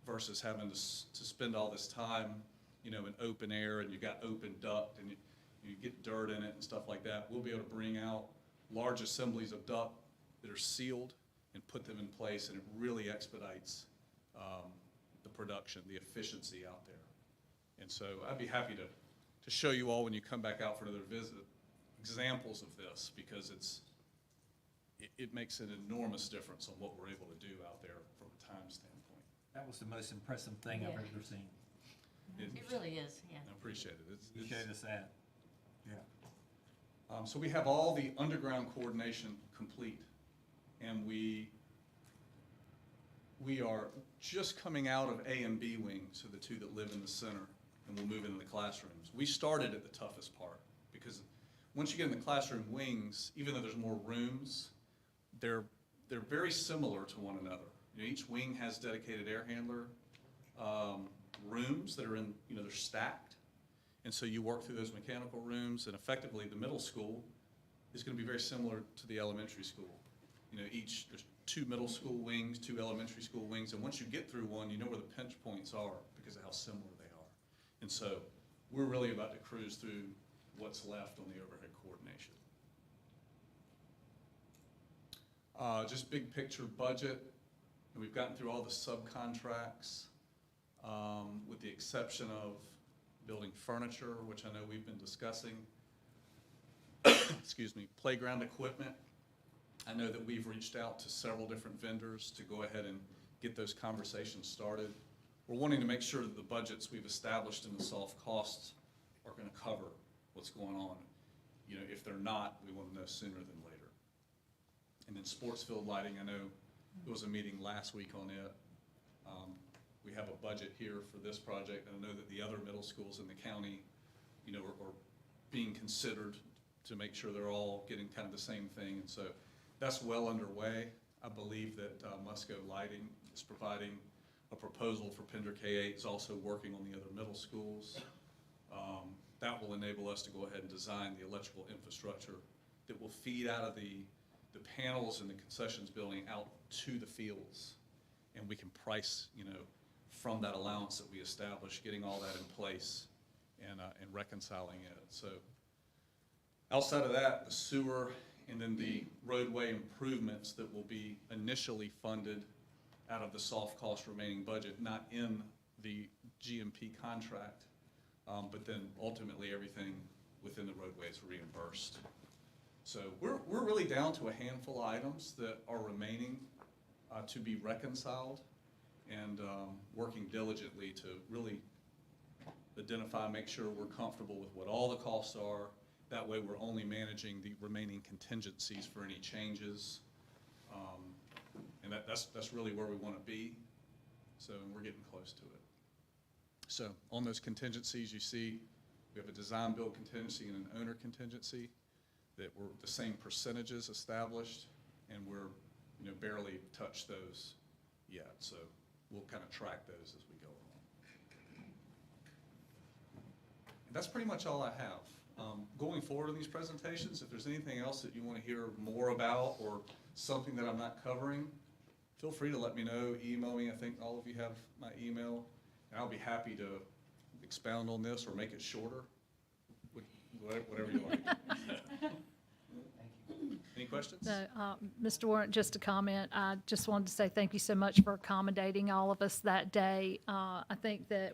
versus having to spend all this time, in open air and you've got open duct and you get dirt in it and stuff like that. We'll be able to bring out large assemblies of duct that are sealed and put them in place, and it really expedites the production, the efficiency out there. And so I'd be happy to show you all when you come back out for another visit examples of this, because it makes an enormous difference on what we're able to do out there from a time standpoint. That was the most impressive thing I've ever seen. It really is, yeah. I appreciate it. You showed us that. Yeah. So we have all the underground coordination complete, and we are just coming out of A and B wings, so the two that live in the center, and we'll move into the classrooms. We started at the toughest part, because once you get in the classroom wings, even though there's more rooms, they're very similar to one another. Each wing has dedicated air handler rooms that are in, they're stacked. And so you work through those mechanical rooms, and effectively the middle school is going to be very similar to the elementary school. There's 2 middle school wings, 2 elementary school wings, and once you get through one, you know where the pinch points are because of how similar they are. And so we're really about to cruise through what's left on the overhead coordination. Just big picture budget, and we've gotten through all the subcontracts, with the exception of building furniture, which I know we've been discussing. Excuse me, playground equipment. I know that we've reached out to several different vendors to go ahead and get those conversations started. We're wanting to make sure that the budgets we've established in the soft costs are going to cover what's going on. You know, if they're not, we want to know sooner than later. And then sports field lighting, I know there was a meeting last week on it. We have a budget here for this project, and I know that the other middle schools in the county, you know, are being considered to make sure they're all getting kind of the same thing. And so that's well underway. I believe that Musco Lighting is providing a proposal for Pender K-8, is also working on the other middle schools. That will enable us to go ahead and design the electrical infrastructure that will feed out of the panels in the concessions building out to the fields. And we can price, you know, from that allowance that we established, getting all that in place and reconciling it. So outside of that, the sewer and then the roadway improvements that will be initially funded out of the soft cost remaining budget, not in the GMP contract, but then ultimately everything within the roadway is reimbursed. So we're really down to a handful of items that are remaining to be reconciled, and working diligently to really identify, make sure we're comfortable with what all the costs are. That way we're only managing the remaining contingencies for any changes. And that's really where we want to be. So we're getting close to it. So on those contingencies, you see we have a design build contingency and an owner contingency that were the same percentages established, and we're, you know, barely touched those yet. So we'll kind of track those as we go along. And that's pretty much all I have. Going forward in these presentations, if there's anything else that you want to hear more about or something that I'm not covering, feel free to let me know, email me. I think all of you have my email, and I'll be happy to expound on this or make it shorter, whatever you like. Any questions? Mr. Warren, just a comment. I just wanted to say thank you so much for accommodating all of us that day. I think that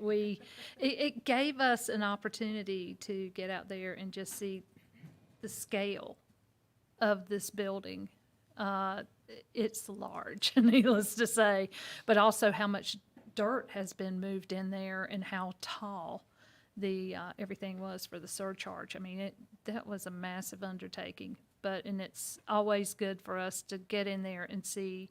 it gave us an opportunity to get out there and just see the scale of this building. It's large, needless to say, but also how much dirt has been moved in there and how tall the everything was for the surcharge. I mean, that was a massive undertaking. And it's always good for us to get in there and see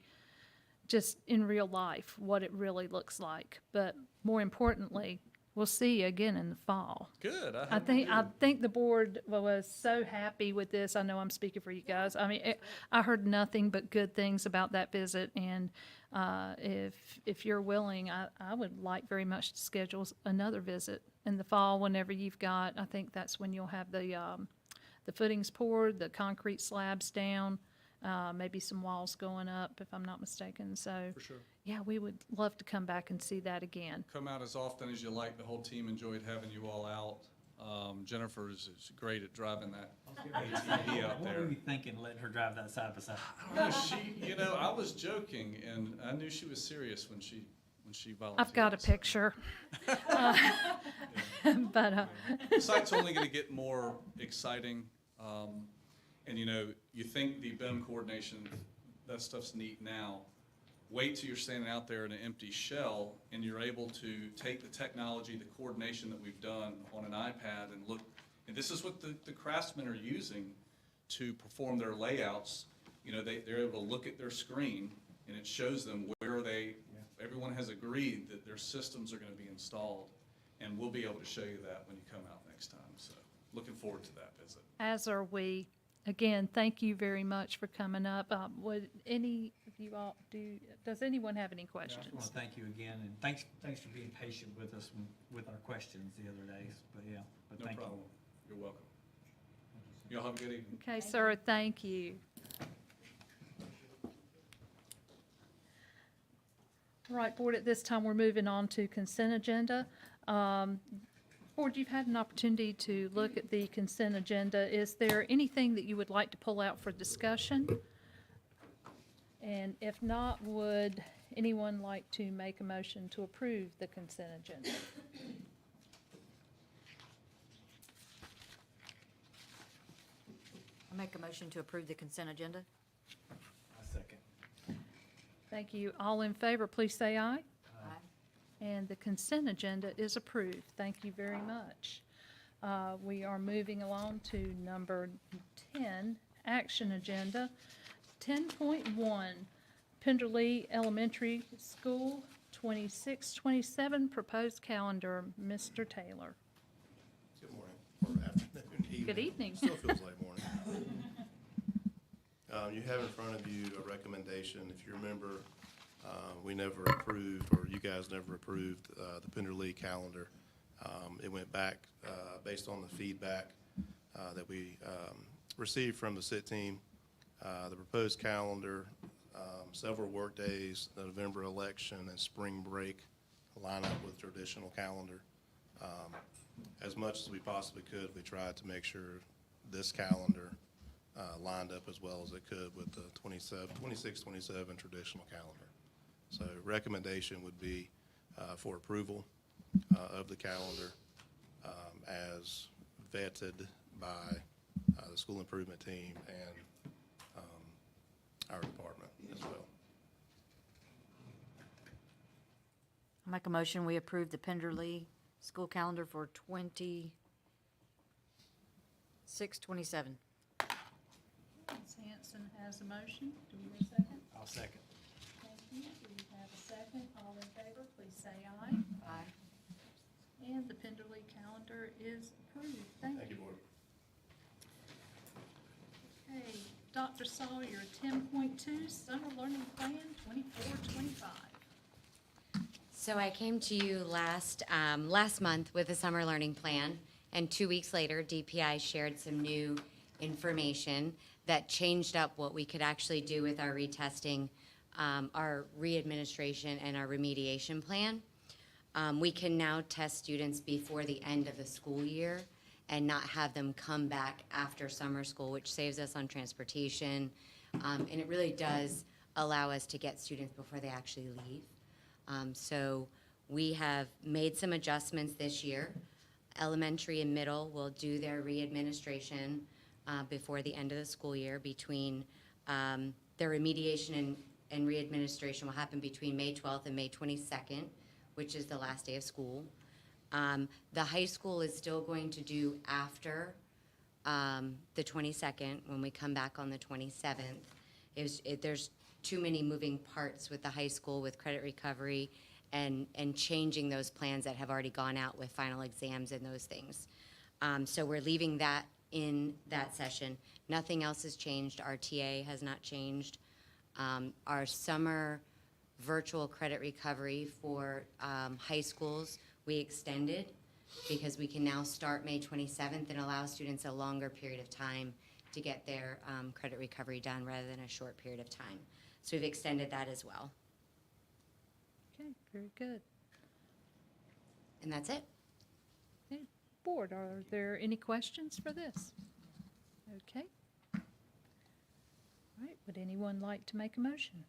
just in real life what it really looks like. But more importantly, we'll see you again in the fall. Good. I think the board was so happy with this. I know I'm speaking for you guys. I mean, I heard nothing but good things about that visit. And if you're willing, I would like very much to schedule another visit in the fall whenever you've got. I think that's when you'll have the footings poured, the concrete slabs down, maybe some walls going up, if I'm not mistaken. So, For sure. Yeah, we would love to come back and see that again. Come out as often as you like. The whole team enjoyed having you all out. Jennifer is great at driving that ATV out there. What were you thinking, letting her drive that side by side? I don't know, I was joking, and I knew she was serious when she volunteered. I've got a picture. The site's only going to get more exciting, and you think the BIM coordination, that stuff's neat now. Wait till you're standing out there in an empty shell and you're able to take the technology, the coordination that we've done on an iPad and look, and this is what the craftsmen are using to perform their layouts. They're able to look at their screen and it shows them where everyone has agreed that their systems are going to be installed, and we'll be able to show you that when you come out next time. So looking forward to that visit. As are we. Again, thank you very much for coming up. Would any of you all does anyone have any questions? I just want to thank you again, and thanks for being patient with us with our questions the other days. But No thank problem. You're welcome. Y'all have a good evening. Okay, sir, thank you. All right, Board, at this time, we're moving on to consent agenda. Board, you've had an opportunity to look at the consent agenda. Is there anything that you would like to pull out for discussion? And if not, would anyone like to make a motion to approve the consent agenda? I make a motion to approve the consent agenda. I second. Thank you. All in favor, please say aye. Aye. And the consent agenda is approved. Thank you very much. We are moving along to number 10, action agenda. 10.1, Penderley Elementary School 26-27 proposed calendar. Mr. Taylor. Good morning, or afternoon, evening. Good evening. Still feels like morning. You have in front of you a recommendation. If you remember, we never approved, or you guys never approved, the Penderley calendar. It went back based on the feedback that we received from the SIT team. The proposed calendar, several work days, the November election and spring break line up with traditional calendar. As much as we possibly could, we tried to make sure this calendar lined up as well as it could with the 26-27 traditional calendar. So recommendation would be for approval of the calendar as vetted by the school improvement team and our department as well. I make a motion, we approve the Penderley school calendar for 26-27. Ms. Hanson has a motion. Do we have a second? I'll second. Thank you. We have a second. All in favor, please say aye. Aye. And the Penderley calendar is approved. Thank you. Board. Okay, Dr. Sawyer, 10.2, Summer Learning Plan 24-25. So I came to you last month with a summer learning plan, and 2 weeks later, DPI shared some new information that changed up what we could actually do with our retesting, our re-administration, and our remediation plan. We can now test students before the end of the school year and not have them come back after summer school, which saves us on transportation, and it really does allow us to get students before they actually leave. So we have made some adjustments this year. Elementary and middle will do their re-administration before the end of the school year. Between their remediation and re-administration will happen between May 12th and May 22nd, which is the last day of school. The high school is still going to do after the 22nd when we come back on the 27th. There's too many moving parts with the high school with credit recovery and changing those plans that have already gone out with final exams and those things. So we're leaving that in that session. Nothing else has changed. Our TA has not changed. Our summer virtual credit recovery for high schools we extended because we can now start May 27th and allow students a longer period of time to get their credit recovery done rather than a short period of time. So we've extended that as well. Okay, very good. And that's it. Okay, Board, are there any questions for this? Okay. All right, would anyone like to make a motion?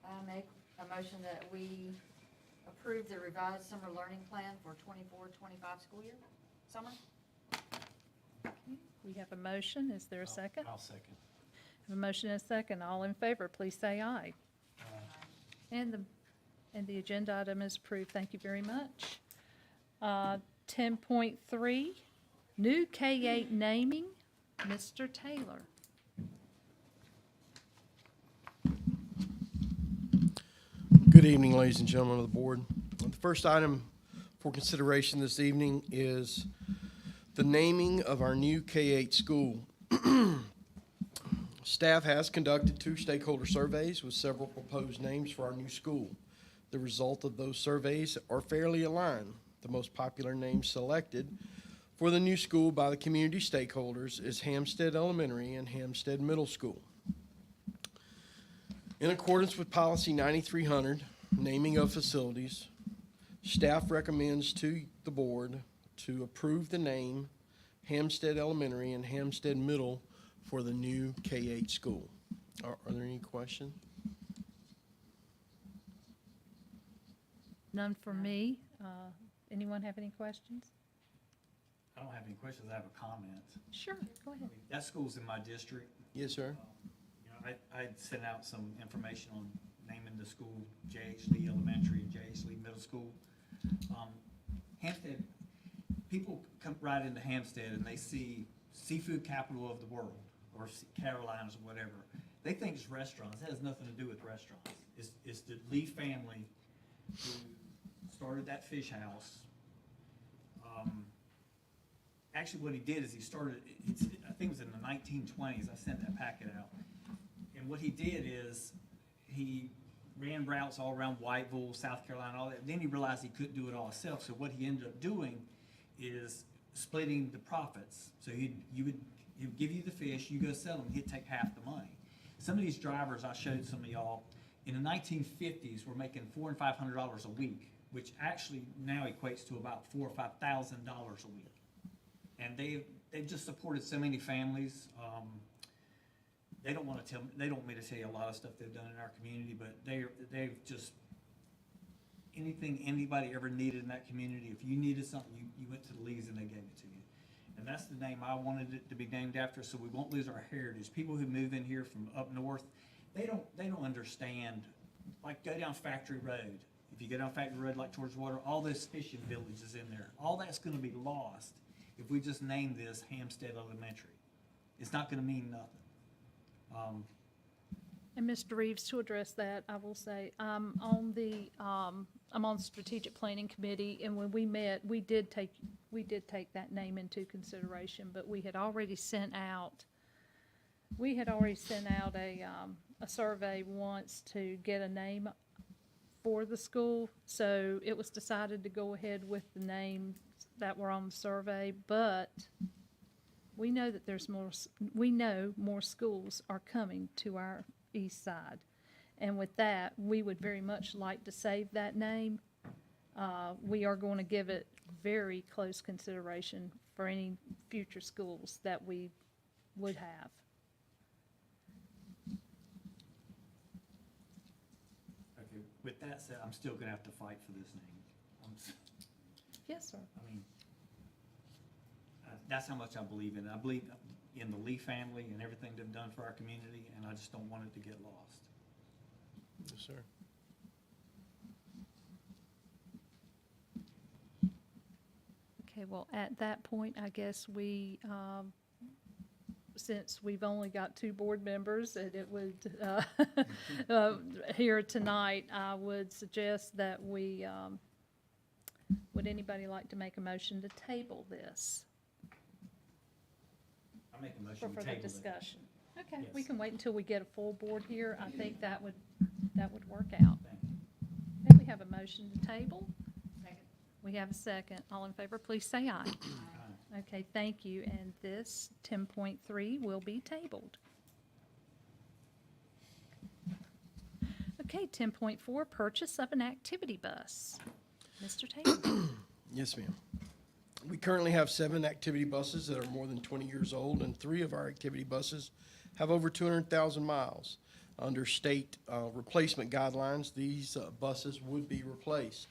I make a motion that we approve the revised summer learning plan for 24-25 school year, summer. Okay, we have a motion. Is there a second? I'll second. Have a motion and a second. All in favor, please say aye. And the agenda item is approved. Thank you very much. 10.3, new K-8 naming. Mr. Taylor. Good evening, ladies and gentlemen of the board. The first item for consideration this evening is the naming of our new K-8 school. Staff has conducted 2 stakeholder surveys with several proposed names for our new school. The result of those surveys are fairly aligned. The most popular name selected for the new school by the community stakeholders is Hampstead Elementary and Hampstead Middle School. In accordance with Policy 9300, naming of facilities, staff recommends to the board to approve the name Hampstead Elementary and Hampstead Middle for the new K-8 school. Are there any questions? None for me. Anyone have any questions? I don't have any questions, I have a comment. Sure, go ahead. That school's in my district. Yes, sir. You know, I sent out some information on naming the school J.H. Lee Elementary and J.H. Lee Middle School. Hampstead, people come right into Hampstead and they see seafood capital of the world, or Carolinas or whatever. They think it's restaurants. It has nothing to do with restaurants. It's the Lee family who started that fish house. Actually, what he did is he started, I think it was in the 1920s, I sent that packet out. And what he did is he ran routes all around Whiteville, South Carolina, all that. Then he realized he couldn't do it all himself. So what he ended up doing is splitting the profits. So he would give you the fish, you go sell them, he'd take half the money. Some of these drivers, I showed some of y'all, in the 1950s were making $400 and $500 a week, which actually now equates to about $4,000 or $5,000 a week. And they've just supported so many families. They don't want me to tell you a lot of stuff they've done in our community, but they've just, anything anybody ever needed in that community, if you needed something, you went to the Lees and they gave it to you. And that's the name I wanted it to be named after, so we won't lose our heritage. People who move in here from up north, they don't understand. Like, go down Factory Road. If you go down Factory Road, like towards water, all those fishing villages in there, all that's going to be lost if we just name this Hampstead Elementary. It's not going to mean nothing. And Mr. Reeves, to address that, I will say, I'm on the Strategic Planning Committee, and when we met, we did take that name into consideration, but we had already sent out a survey once to get a name for the school, so it was decided to go ahead with the names that were on the survey, but we know that more schools are coming to our east side. And with that, we would very much like to save that name. We are going to give it very close consideration for any future schools that we would have. Okay, with that said, I'm still gonna have to fight for this name. Yes, sir. I mean, that's how much I believe in it. I believe in the Lee family and everything they've done for our community, and I just don't want it to get lost. Yes, sir. Okay, well, at that point, I guess we, since we've only got 2 board members, and it would, here tonight, I would suggest that we, would anybody like to make a motion to table this I make a motion for to further table it. discussion? Okay, we Yes. can wait until we get a full board here. I think that would work out. Thank you. Okay, we have a motion to table. Second. We have a second. All in favor, please say aye. Okay, thank you, and this 10.3 will be tabled. Okay, 10.4, purchase of an activity bus. Mr. Taylor. Yes, ma'am. We currently have 7 activity buses that are more than 20 years old, and 3 of our activity buses have over 200,000 miles. Under state replacement guidelines, these buses would be replaced.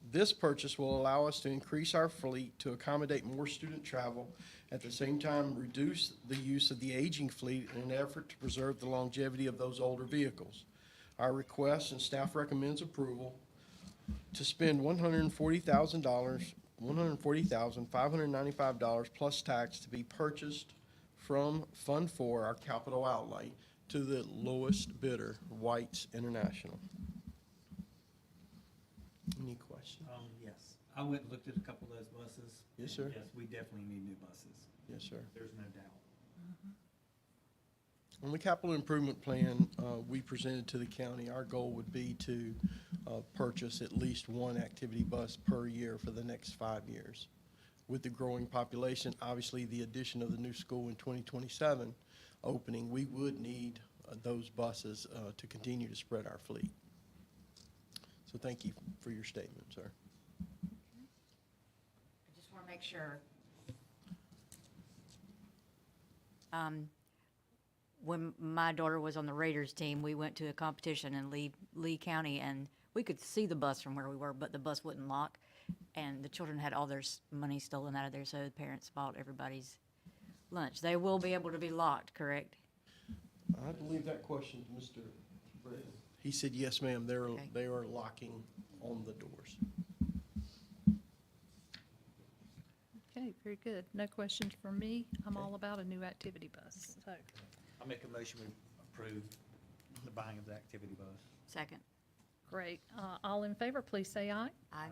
This purchase will allow us to increase our fleet to accommodate more student travel, at the same time reduce the use of the aging fleet in an effort to preserve the longevity of those older vehicles. Our request and staff recommends approval to spend $140,595 plus tax to be purchased from Fund 4, our capital outlay, to the lowest bidder, White's International. Any questions? Yes, I went and looked at a couple of those buses. Yes, and sir. Yes, we definitely need new buses. Yes, sir. There's no doubt. On the capital improvement plan we presented to the county, our goal would be to purchase at least 1 activity bus per year for the next 5 years. with the growing population, obviously the addition of the new school in 2027 opening, we would need those buses to continue to spread our fleet. So thank you for your statement, sir. I just want to make sure. When my daughter was on the Raiders team, we went to a competition in Lee County, and we could see the bus from where we were, but the bus wouldn't lock. And the children had all their money stolen out of there, so the parents bought everybody's lunch. They will be able to be locked, correct? I believe that question to Mr. Britton. He said, yes, ma'am, they are locking on the doors. Okay, very good. No questions from me. I'm all about a new activity bus, so. I'll make a motion we approve the buying of the activity bus. Second. Great. All in favor, please say aye. Aye.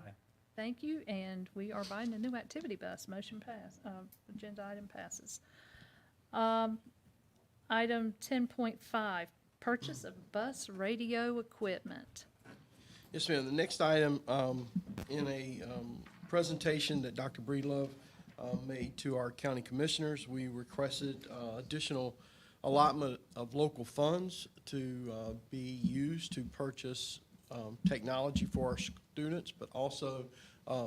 Thank you, and we are buying a new activity bus. Motion pass, agenda item passes. Item 10.5, purchase of bus radio equipment. Yes, ma'am. The next item, in a presentation that Dr. Breedlove made to our county commissioners, we requested additional allotment of local funds to be used to purchase technology for our students, but also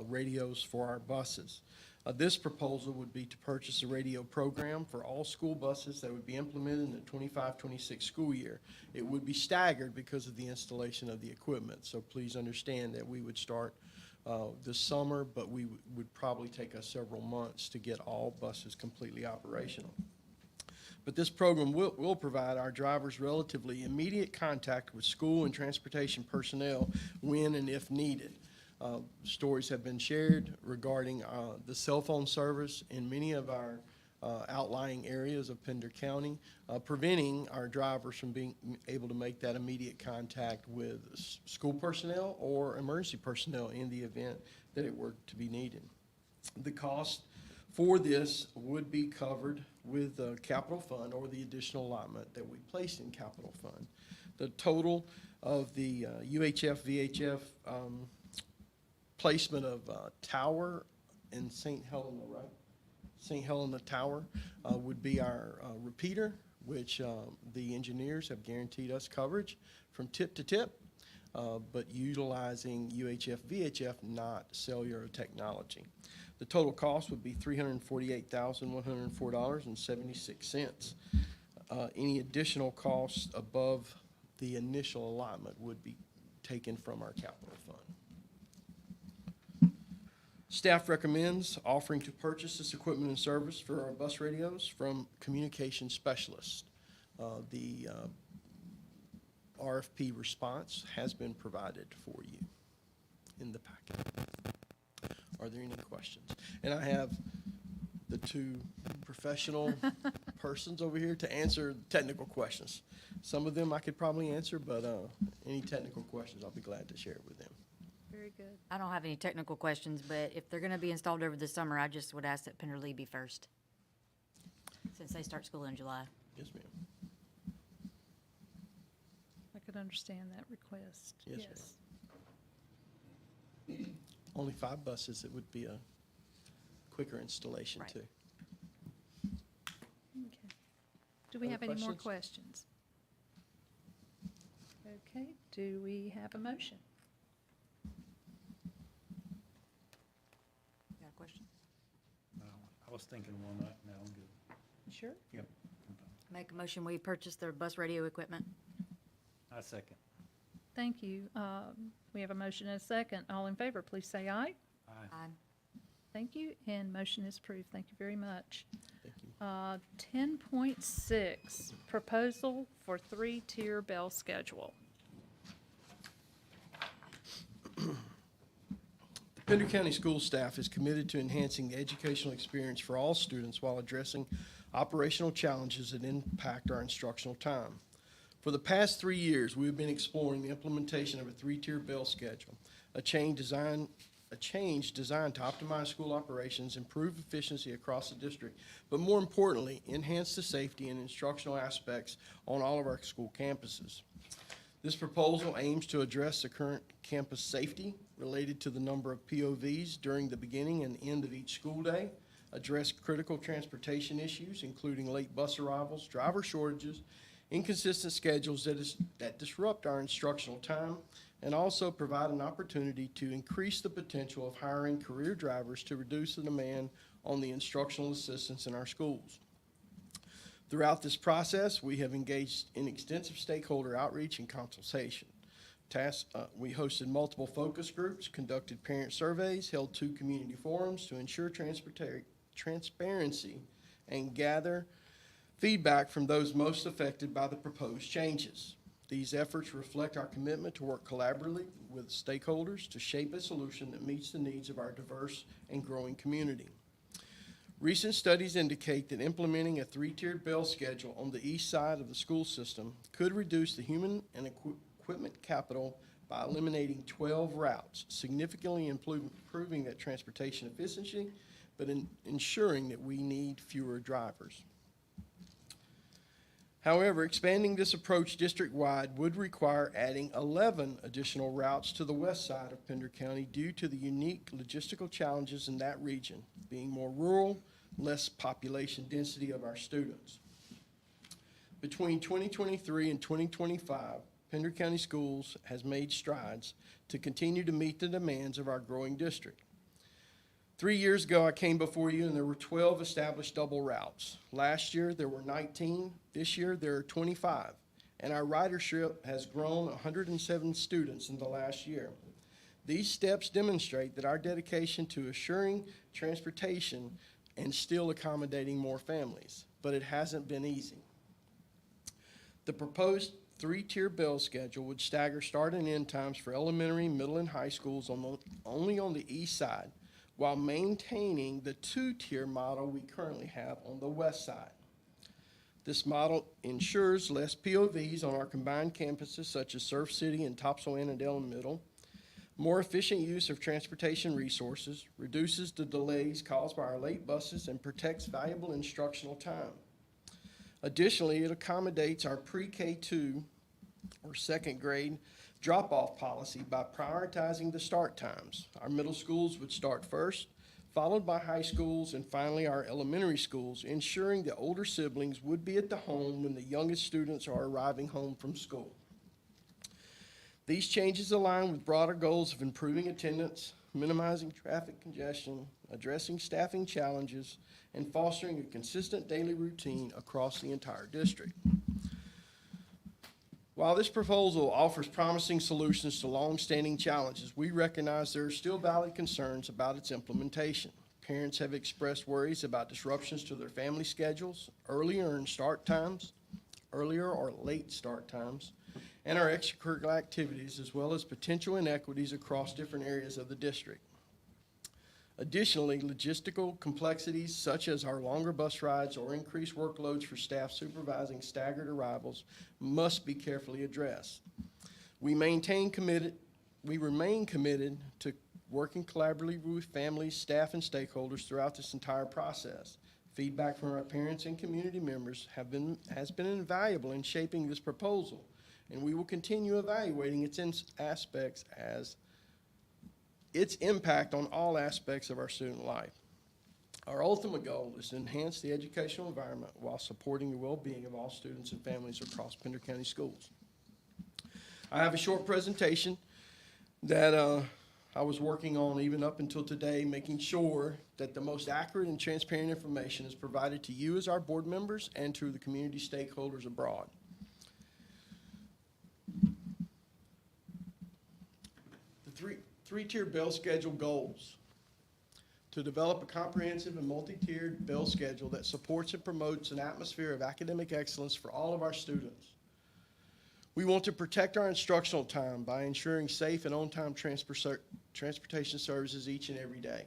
radios for our buses. This proposal would be to purchase a radio program for all school buses that would be implemented in the 25-26 school year. It would be staggered because of the installation of the equipment, so please understand that we would start this summer, but we would probably take us several months to get all buses completely operational. But this program will provide our drivers relatively immediate contact with school and transportation personnel when and if needed. Stories have been shared regarding the cell phone service in many of our outlying areas of Pender County, preventing our drivers from being able to make that immediate contact with school personnel or emergency personnel in the event that it were to be needed. The cost for this would be covered with the capital fund or the additional allotment that we placed in capital fund. The total of the UHF, VHF placement of tower in St. Helena, right? St. Helena Tower would be our repeater, which the engineers have guaranteed us coverage from tip to tip, but utilizing UHF, VHF, not cellular technology. The total cost would be $348,104.76. Any additional costs above the initial allotment would be taken from our capital fund. Staff recommends offering to purchase this equipment and service for our bus radios from communication specialists. The RFP response has been provided for you in the packet. Are there any questions? And I have the two professional persons over here to answer technical questions. Some of them I could probably answer, but any technical questions, I'll be glad to share it with them. Very good. I don't have any technical questions, but if they're going to be installed over the summer, I just would ask that Pender Lee be first, since they start school in July. Yes, ma'am. I could understand that request. Yes, ma'am. Only 5 buses, it would be a quicker installation, Right. too. Okay. Do we Other have any more questions? questions? Okay, do we have a motion? Got a question? No, I was thinking one, no, I'm good. Sure. Yep. Make a motion, we purchase their bus radio equipment. I second. Thank you. We have a motion and a second. All in favor, please say aye. Aye. Thank you, and motion is approved. Thank you very much. Thank you. 10.6, proposal for 3-tier bell schedule. The Pender County School staff is committed to enhancing the educational experience for all students while addressing operational challenges that impact our instructional time. For the past 3 years, we have been exploring the implementation of a 3-tier bell schedule, a change designed to optimize school operations, improve efficiency across the district, but more importantly, enhance the safety and instructional aspects on all of our school campuses. This proposal aims to address the current campus safety related to the number of POVs during the beginning and end of each school day, address critical transportation issues, including late bus arrivals, driver shortages, inconsistent schedules that disrupt our instructional time, and also provide an opportunity to increase the potential of hiring career drivers to reduce the demand on the instructional assistants in our schools. Throughout this process, we have engaged in extensive stakeholder outreach and consultation. We hosted multiple focus groups, conducted parent surveys, held 2 community forums to ensure transparency and gather feedback from those most affected by the proposed changes. These efforts reflect our commitment to work collaboratively with stakeholders to shape a solution that meets the needs of our diverse and growing community. Recent studies indicate that implementing a 3-tiered bell schedule on the east side of the school system could reduce the human and equipment capital by eliminating 12 routes, significantly improving that transportation efficiency, but ensuring that we need fewer drivers. However, expanding this approach district-wide would require adding 11 additional routes to the west side of Pender County due to the unique logistical challenges in that region, being more rural, less population density of our students. Between 2023 and 2025, Pender County Schools has made strides to continue to meet the demands of our growing district. 3 years ago, I came before you and there were 12 established double routes. Last year, there were 19. This year, there are 25. And our ridership has grown 107 students in the last year. These steps demonstrate that our dedication to assuring transportation and still accommodating more families, but it hasn't been easy. The proposed 3-tier bell schedule would stagger start and end times for elementary, middle, and high schools only on the east side, while maintaining the 2-tier model we currently have on the west side. This model ensures less POVs on our combined campuses such as Surf City and Topsail-Annandale and Middle, more efficient use of transportation resources, reduces the delays caused by our late buses, and protects valuable instructional time. Additionally, it accommodates our pre-K2 or second grade drop-off policy by prioritizing the start times. Our middle schools would start first, followed by high schools, and finally our elementary schools, ensuring the older siblings would be at the home when the youngest students are arriving home from school. These changes align with broader goals of improving attendance, minimizing traffic congestion, addressing staffing challenges, and fostering a consistent daily routine across the entire district. While this proposal offers promising solutions to long-standing challenges, we recognize there are still valid concerns about its implementation. Parents have expressed worries about disruptions to their family schedules, earlier or late start times, and our extracurricular activities, as well as potential inequities across different areas of the district. Additionally, logistical complexities such as our longer bus rides or increased workloads for staff supervising staggered arrivals must be carefully addressed. We remain committed to working collaboratively with families, staff, and stakeholders throughout this entire process. Feedback from our parents and community members has been invaluable in shaping this proposal, and we will continue evaluating its aspects as its impact on all aspects of our student life. Our ultimate goal is to enhance the educational environment while supporting the well-being of all students and families across Pender County Schools. I have a short presentation that I was working on even up until today, making sure that the most accurate and transparent information is provided to you as our board members and to the community stakeholders abroad. The three-tier bell schedule goals: to develop a comprehensive and multi-tiered bell schedule that supports and promotes an atmosphere of academic excellence for all of our students. We want to protect our instructional time by ensuring safe and on-time transportation services each and every day.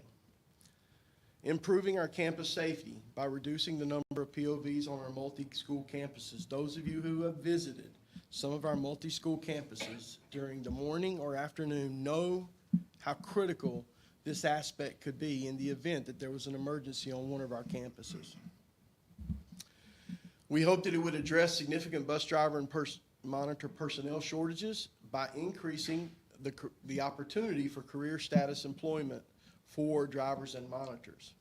Improving our campus safety by reducing the number of POVs on our multi-school campuses. Those of you who have visited some of our multi-school campuses during the morning or afternoon know how critical this aspect could be in the event that there was an emergency on one of our campuses. We hope that it would address significant bus driver and monitor personnel shortages by increasing the opportunity for career status employment for drivers and monitors.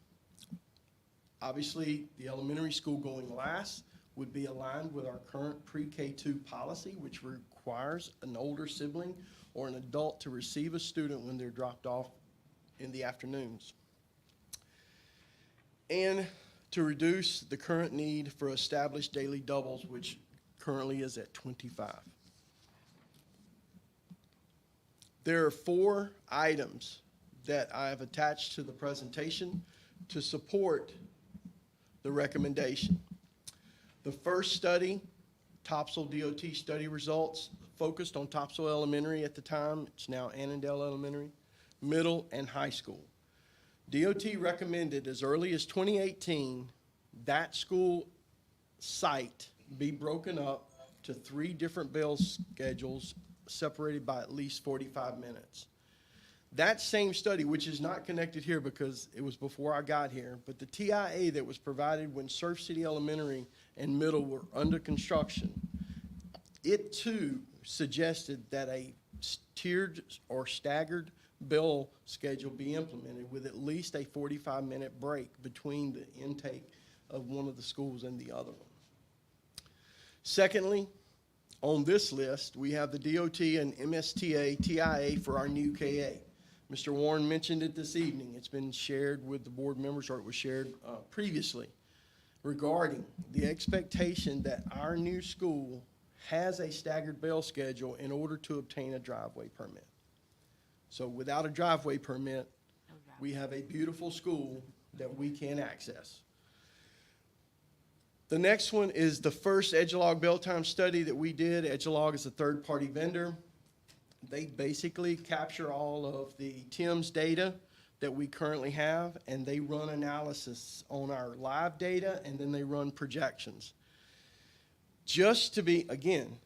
Obviously, the elementary school going last would be aligned with our current pre-K2 policy, which requires an older sibling or an adult to receive a student when they're dropped off in the afternoons. And to reduce the current need for established daily doubles, which currently is at 25. There are 4 items that I have attached to the presentation to support the recommendation. The first study, Topsail DOT study results, focused on Topsail Elementary at the time. It's now Annandale Elementary, middle and high school. DOT recommended as early as 2018 that school site be broken up to 3 different bell schedules separated by at least 45 minutes. That same study, which is not connected here because it was before I got here, but the TIA that was provided when Surf City Elementary and Middle were under construction, it too suggested that a tiered or staggered bell schedule be implemented with at least a 45-minute break between the intake of one of the schools and the other one. Secondly, on this list, we have the DOT and MSTA TIA for our new KA. Mr. Warren mentioned it this evening. It's been shared with the board members, or it was shared previously, regarding the expectation that our new school has a staggered bell schedule in order to obtain a driveway permit. So without a driveway permit, we have a beautiful school that we can access. The next one is the first Edgelog bell time study that we did. Edgelog is a third-party vendor. They basically capture all of the TIMS data that we currently have, and they run analysis on our live data, and then they run projections. Just to be, again,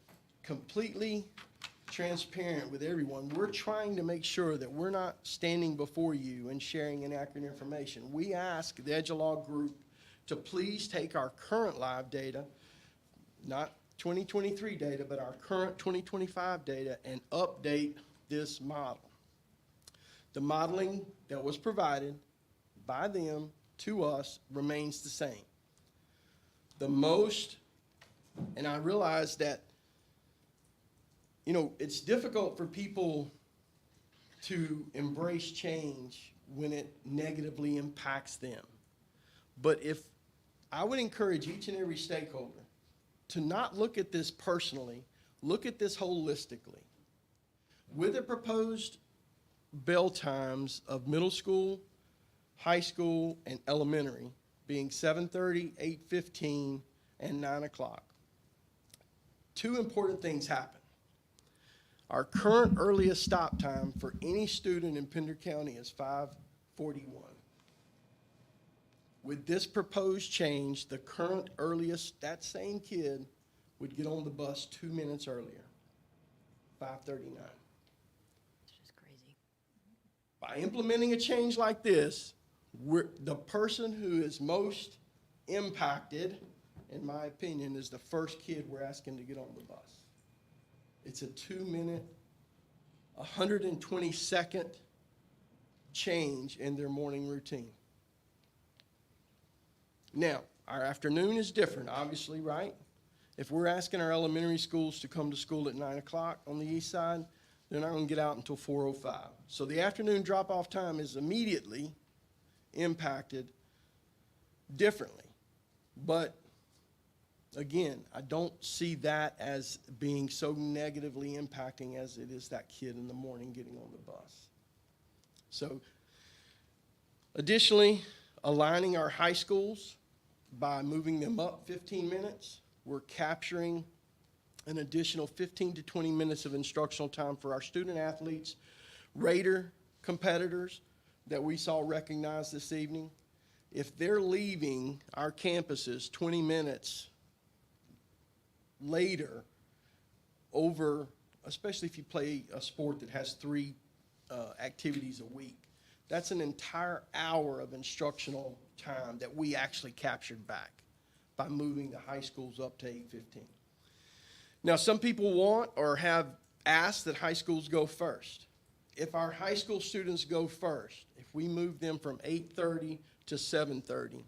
completely transparent with everyone, we're trying to make sure that we're not standing before you and sharing inaccurate information. We ask the Edgelog group to please take our current live data, not 2023 data, but our current 2025 data, and update this model. The modeling that was provided by them to us remains the same. The most, and I realize that, you know, it's difficult for people to embrace change when it negatively impacts them. But if I would encourage each and every stakeholder to not look at this personally, look at this holistically. With the proposed bell times of middle school, high school, and elementary being 7:30, 8:15, and 9 o'clock, 2 important things happen. Our current earliest stop time for any student in Pender County is 5:41. With this proposed change, the current earliest, that same kid would get on the bus 2 minutes earlier, 5:39. It's just crazy. By implementing a change like this, the person who is most impacted, in my opinion, is the first kid we're asking to get on the bus. It's a 2-minute, 120-second change in their morning routine. Now, our afternoon is different, obviously, right? If we're asking our elementary schools to come to school at 9 o'clock on the east side, they're not going to get out until 4:05. So the afternoon drop-off time is immediately impacted differently. But again, I don't see that as being so negatively impacting as it is that kid in the morning getting on the bus. So additionally, aligning our high schools by moving them up 15 minutes, we're capturing an additional 15 to 20 minutes of instructional time for our student athletes, Raider competitors that we saw recognized this evening. If they're leaving our campuses 20 minutes later, over, especially if you play a sport that has 3 activities a week, that's an entire hour of instructional time that we actually captured back by moving the high schools up to 8:15. Now, some people want or have asked that high schools go first. If our high school students go first, if we move them from 8:30 to 7:30,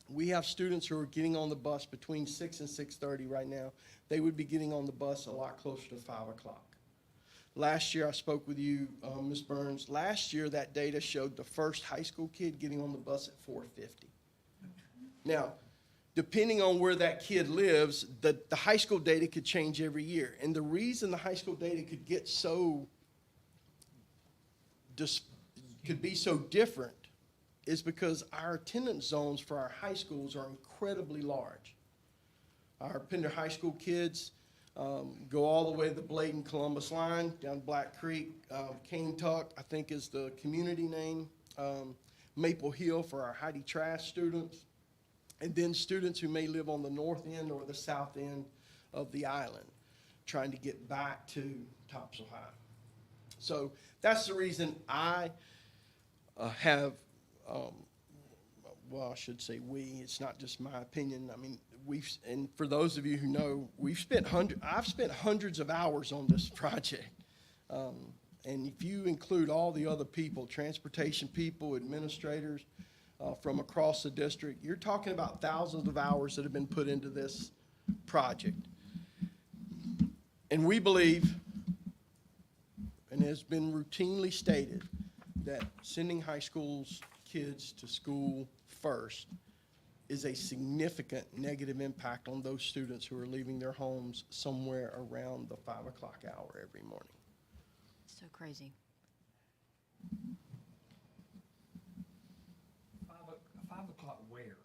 we have students who are getting on the bus between 6 and 6:30 right now. They would be getting on the bus a lot closer to 5 o'clock. Last year, I spoke with you, Ms. Burns. Last year, that data showed the first high school kid getting on the bus at 4:50. Now, depending on where that kid lives, the high school data could change every year. And the reason the high school data could get could be so different is because our attendance zones for our high schools are incredibly large. Our Pender High School kids go all the way to the Bladen Columbus line, down Black Creek. Cane Tuck, I think, is the community name. Maple Hill for our Heidi Trask students. And then students who may live on the north end or the south end of the island, trying to get back to Topsail High. So that's the reason I have, well, I should say we, it's not just my opinion. I mean, and for those of you who know, I've spent hundreds of hours on this project. And if you include all the other people, transportation people, administrators, from across the district, you're talking about thousands of hours that have been put into this project. And we believe, and it has been routinely stated, that sending high school's kids to school first is a significant negative impact on those students who are leaving their homes somewhere around the 5 o'clock hour every morning. So crazy. 5 o'clock where?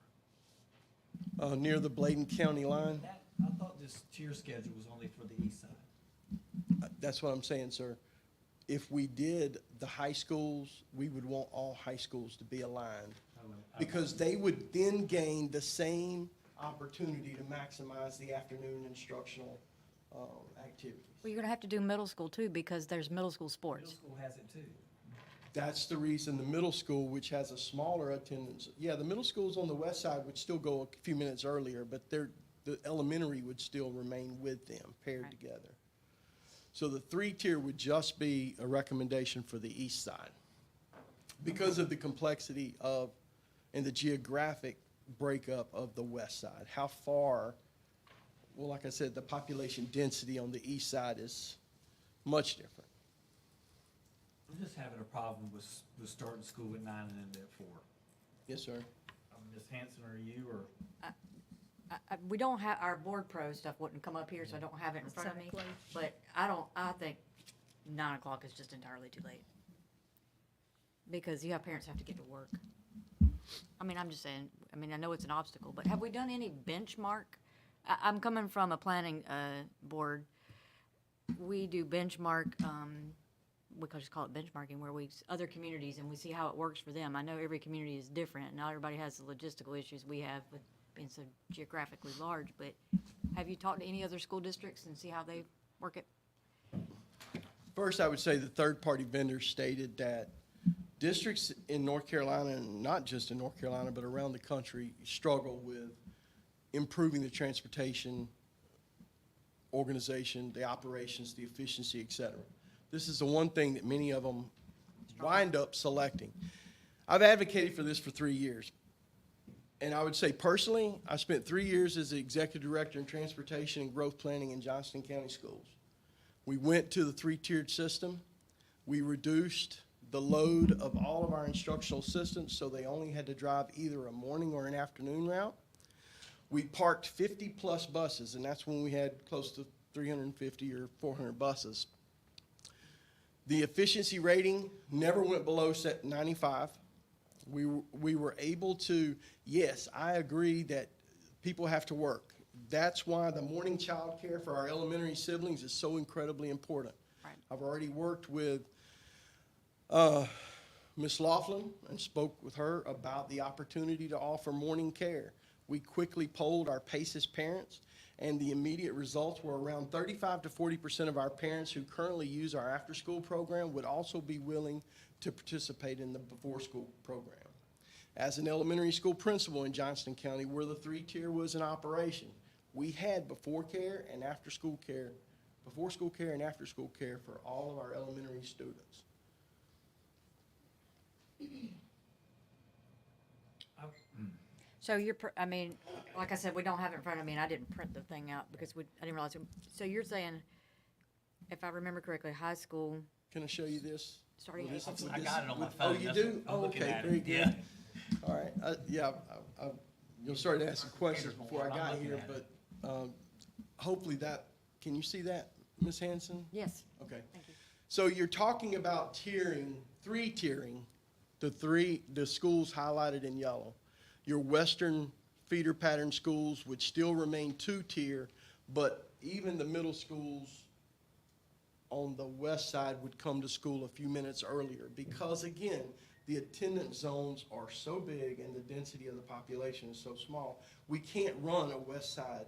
Near the Bladen County line. I thought this tier schedule was only for the east side. That's what I'm saying, sir. If we did the high schools, we would want all high schools to be aligned, because they would then gain the same opportunity to maximize the afternoon instructional activities. Well, you're gonna have to do middle school too, because there's middle school sports. Middle school has it too. That's the reason the middle school, which has a smaller attendance, yeah, the middle schools on the west side would still go a few minutes earlier, but the elementary would still remain with them, paired together. So the 3-tier would just be a recommendation for the east side because of the complexity of and the geographic breakup of the west side. How far, well, like I said, the population density on the east side is much different. I'm just having a problem with starting school at 9 and ending at 4. Yes, sir. Ms. Hanson, are you, or? We don't have, our board pro stuff wouldn't come up here, so I don't have it in front of me. But I think 9 o'clock is just entirely too late. Because you have parents who have to get to work. I mean, I'm just saying, I mean, I know it's an obstacle, but have we done any benchmark? I'm coming from a planning board. We do benchmark, we could just call it benchmarking, where other communities, and we see how it works for them. I know every community is different, and not everybody has the logistical issues we have with being so geographically large, but have you talked to any other school districts and see how they work it? First, I would say the third-party vendors stated that districts in North Carolina, and not just in North Carolina, but around the country, struggle with improving the transportation organization, the operations, the efficiency, et cetera. This is the one thing that many of them wind up selecting. I've advocated for this for 3 years. And I would say personally, I spent 3 years as the executive director in transportation and growth planning in Johnston County Schools. We went to the 3-tiered system. We reduced the load of all of our instructional assistants so they only had to drive either a morning or an afternoon route. We parked 50-plus buses, and that's when we had close to 350 or 400 buses. The efficiency rating never went below 95. We were able to, yes, I agree that people have to work. That's why the morning child care for our elementary siblings is so incredibly important. Right. I've already worked with Ms. Laughlin and spoke with her about the opportunity to offer morning care. We quickly polled our PACES parents, and the immediate results were around 35 to 40% of our parents who currently use our after-school program would also be willing to participate in the before-school program. As an elementary school principal in Johnston County, where the 3-tier was in operation, We had before care and after school care, before school care and after school care for all of our elementary students. So I mean, like I said, we don't have it in front of me, and I didn't print the thing out because I didn't realize. So you're saying, if I remember correctly, high school Can I show you this? starting Well, at this is- I this- got it on my Oh, phone. you That's do? what I'm Oh, looking okay, at it. very good. Yeah. All right, yeah, you'll start asking questions before I I'm got looking here, at it. but hopefully can you see that, Ms. Hanson? Yes. Okay. Thank you. So you're talking about three tiering, the schools highlighted in yellow. Your western feeder pattern schools would still remain 2-tier, but even the middle schools on the west side would come to school a few minutes earlier because, again, the attendance zones are so big and the density of the population is so small. We can't run a west side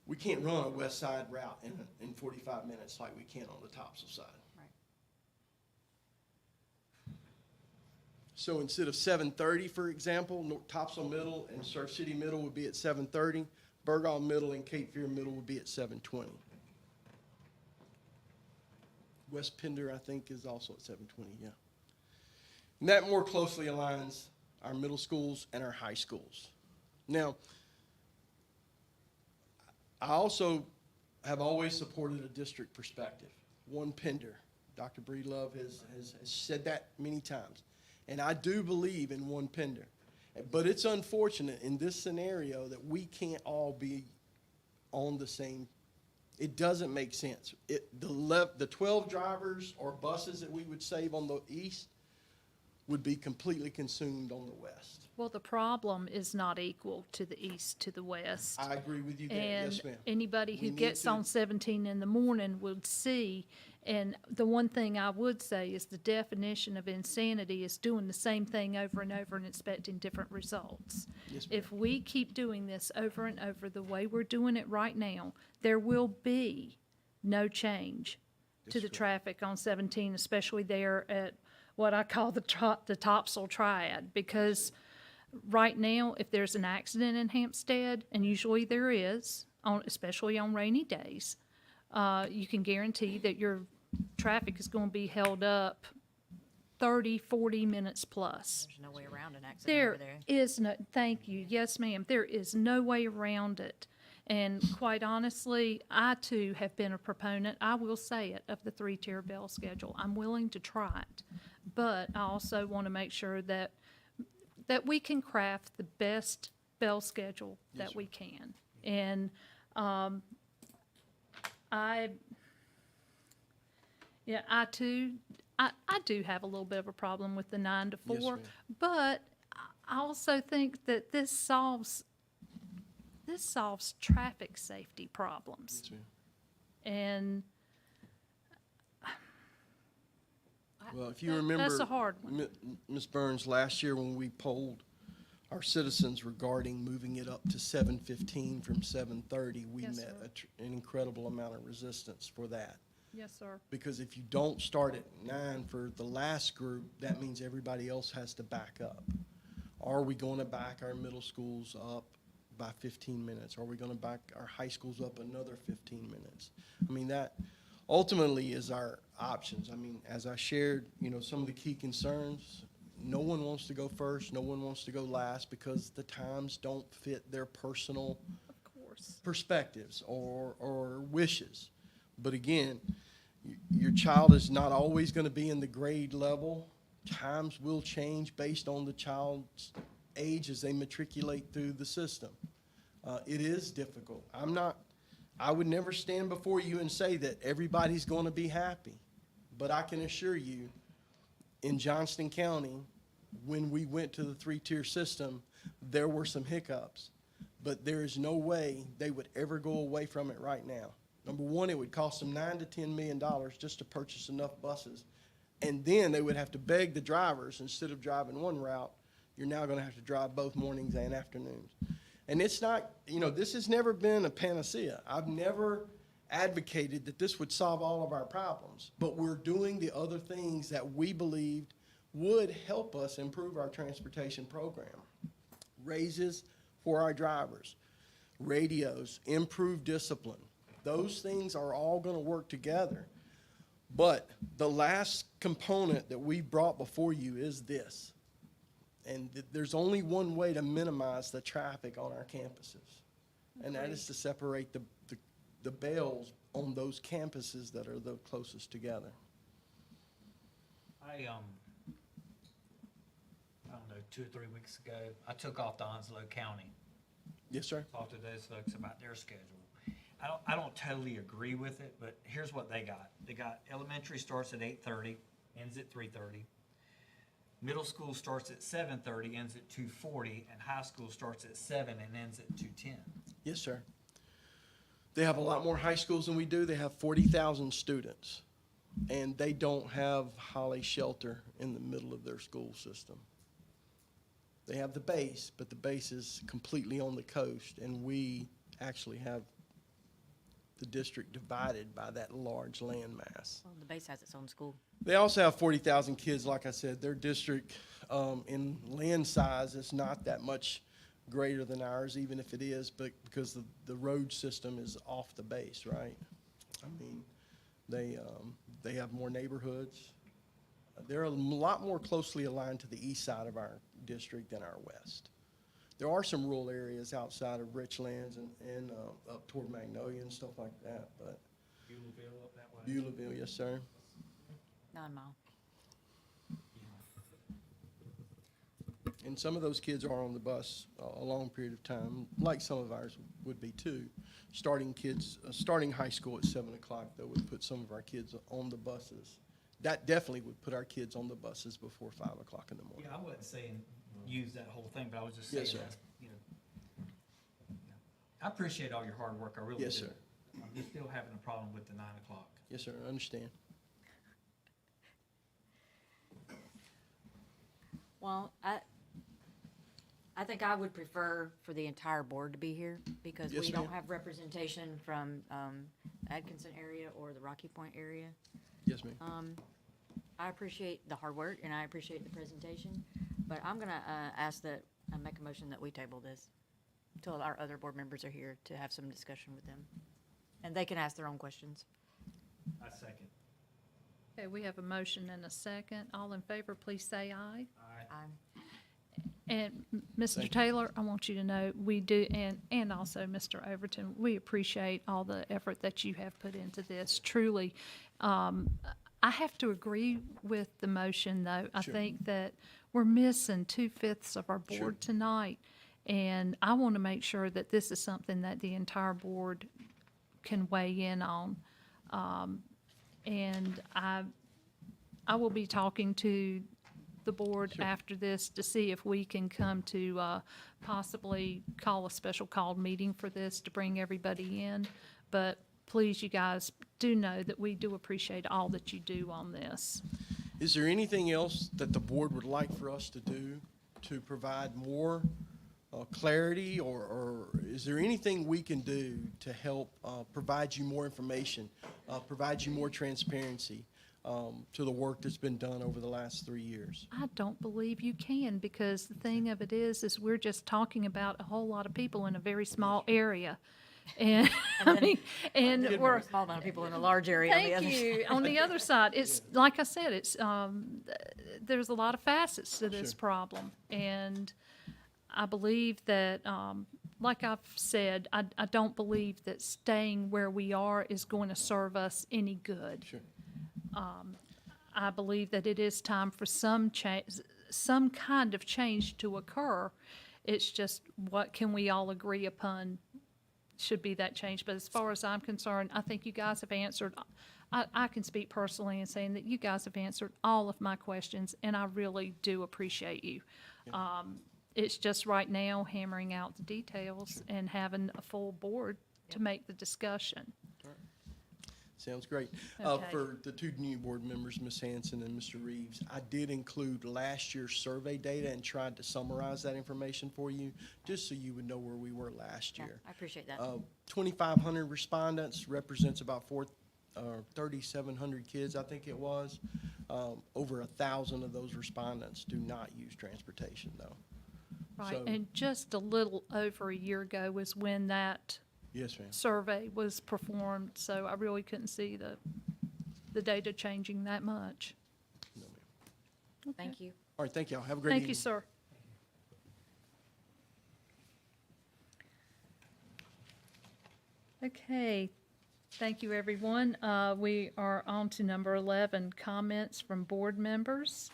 route in 45 minutes like we can on the Topsail side. Right. So instead of 7:30, for example, Topsail Middle and Surf City Middle would be at 7:30. Burgaw Middle and Cape Fear Middle would be at 7:20. West Pender, I think, is also at 7:20, yeah. And that more closely aligns our middle schools and our high schools. Now, I also have always supported a district perspective. One Pender. Dr. Breedlove has said that many times. And I do believe in one Pender. But it's unfortunate in this scenario that we can't all be on the same. It doesn't make sense. The 12 drivers or buses that we would save on the east would be completely consumed on the west. Well, the problem is not equal to the east to the west. I agree with you there. Yes, ma'am. And anybody We who need gets to- on 17 in the morning would see, and the one thing I would say is the definition of insanity is doing the same thing over and over and expecting different results. Yes, ma'am. If we keep doing this over and over the way we're doing it right now, there will be no change to the traffic on 17, especially there at what I call the Topsail Triad, because right now, if there's an accident in Hampstead, and usually there is, especially on rainy days, you can guarantee that your traffic is going to be held up 30, 40 minutes plus. There's no way around an accident There over there. is no, thank you, yes, ma'am, there is no way around it. And quite honestly, I too have been a proponent, I will say it, of the 3-tier bell schedule. I'm willing to try it. But I also want to make sure that we can craft the best bell schedule that we can. And I do have a little bit of a problem with the 9 to 4, Yes, ma'am. but I also think that this solves traffic safety problems. Yes, ma'am. And Well, if you remember. that's a hard one. Ms. Burns, last year when we polled our citizens regarding moving it up to 7:15 from 7:30, we Yes, met sir. an incredible amount of resistance for that. Yes, sir. Because if you don't start at 9 for the last group, that means everybody else has to back up. Are we going to back our middle schools up by 15 minutes? Are we going to back our high schools up another 15 minutes? I mean, that ultimately is our options. I mean, as I shared, some of the key concerns, no one wants to go first, no one wants to go last because the times don't fit their personal Of course. perspectives or wishes. But again, your child is not always going to be in the grade level. Times will change based on the child's age as they matriculate through the system. It is difficult. I would never stand before you and say that everybody's going to be happy. But I can assure you, in Johnston County, when we went to the 3-tier system, there were some hiccups. But there is no way they would ever go away from it right now. Number one, it would cost them $9 to $10 million just to purchase enough buses. And then they would have to beg the drivers, instead of driving one route, you're now going to have to drive both mornings and afternoons. And it's not, this has never been a panacea. I've never advocated that this would solve all of our problems, but we're doing the other things that we believed would help us improve our transportation program. Raises for our drivers, radios, improved discipline. Those things are all going to work together. But the last component that we brought before you is this. And there's only one way to minimize the traffic on our campuses. And that is to separate the bails on those campuses that are the closest together. I don't know, 2 or 3 weeks ago, I took off to Onslow County. Yes, sir. Talked to those folks about their schedule. I don't totally agree with it, but here's what they got. They got elementary starts at 8:30, ends at 3:30. Middle school starts at 7:30, ends at 2:40, and high school starts at 7 and ends at 2:10. Yes, sir. They have a lot more high schools than we do. They have 40,000 students, and they don't have Holly Shelter in the middle of their school system. They have the base, but the base is completely on the coast, and we actually have the district divided by that large landmass. Well, the base has its own school. They also have 40,000 kids. Like I said, their district in land size is not that much greater than ours, even if it is, but because the road system is off the base, right? I mean, they have more neighborhoods. They're a lot more closely aligned to the east side of our district than our west. There are some rural areas outside of Richlands and up toward Magnolia and stuff like that, but. Beulahville up that way? Beulahville, yes, sir. 9 Mile. And some of those kids are on the bus a long period of time, like some of ours would be too. Starting high school at 7 o'clock, though, would put some of our kids on the buses. That definitely would put our kids on the buses before 5 o'clock in the morning. Yeah, I wasn't saying use that whole thing, but I was just saying Yes, sir. that, you know. I appreciate all your hard work, I really do. Yes, sir. I'm just still having a problem with the 9 o'clock. Yes, sir, I understand. Well, I think I would prefer for the entire board to be here because Yes, we don't ma'am. have representation from Atkinson area or the Rocky Point area. Yes, ma'am. I appreciate the hard work and I appreciate the presentation, but I'm gonna ask that I make a motion that we table this until our other board members are here to have some discussion with them, and they can ask their own questions. I second. Okay, we have a motion and a second. All in favor, please say aye. Aye. And Mr. Taylor, I want you to know, we do, and also Mr. Overton, we appreciate all the effort that you have put into this, truly. I have to agree with the motion, though. I Sure. think that we're missing 2/5 of our board tonight, and I want to make sure that this is something that the entire board can weigh in on. And I will be talking to the board after this to see if we can come to possibly call a special called meeting for this to bring everybody in. But please, you guys, do know that we do appreciate all that you do on this. Is there anything else that the board would like for us to do to provide more clarity, or is there anything we can do to help provide you more information, provide you more transparency to the work that's been done over the last 3 years? I don't believe you can, because the thing of it is we're just talking about a whole lot of people in a very small area. And, and we're A small amount of people in a large area on the other Thank you. side. On the other side, it's, like I said, it's, there's a lot of facets to this Sure. problem. And I believe that, like I've said, I don't believe that staying where we are is going to serve us any good. Sure. I believe that it is time for some kind of change to occur. It's just, what can we all agree upon should be that change? But as far as I'm concerned, I think you guys have answered, I can speak personally in saying that you guys have answered all of my questions, and I really do appreciate you. It's just right now hammering out the details and having a full board to make the discussion. Sounds great. Okay. For the two new board members, Ms. Hanson and Mr. Reeves, I did include last year's survey data and tried to summarize that information for you, just so you would know where we were last Yeah, year. I appreciate that. 2,500 respondents represents about 3,700 kids, I think it was. Over 1,000 of those respondents do not use transportation, though. Right, So- and just a little over a year ago was when that Yes, ma'am. survey was performed, so I really couldn't see the data changing that much. Thank you. All right, thank y'all. Have a great evening. Thank you, sir. Okay, thank you, everyone. We are on to number 11, comments from board members.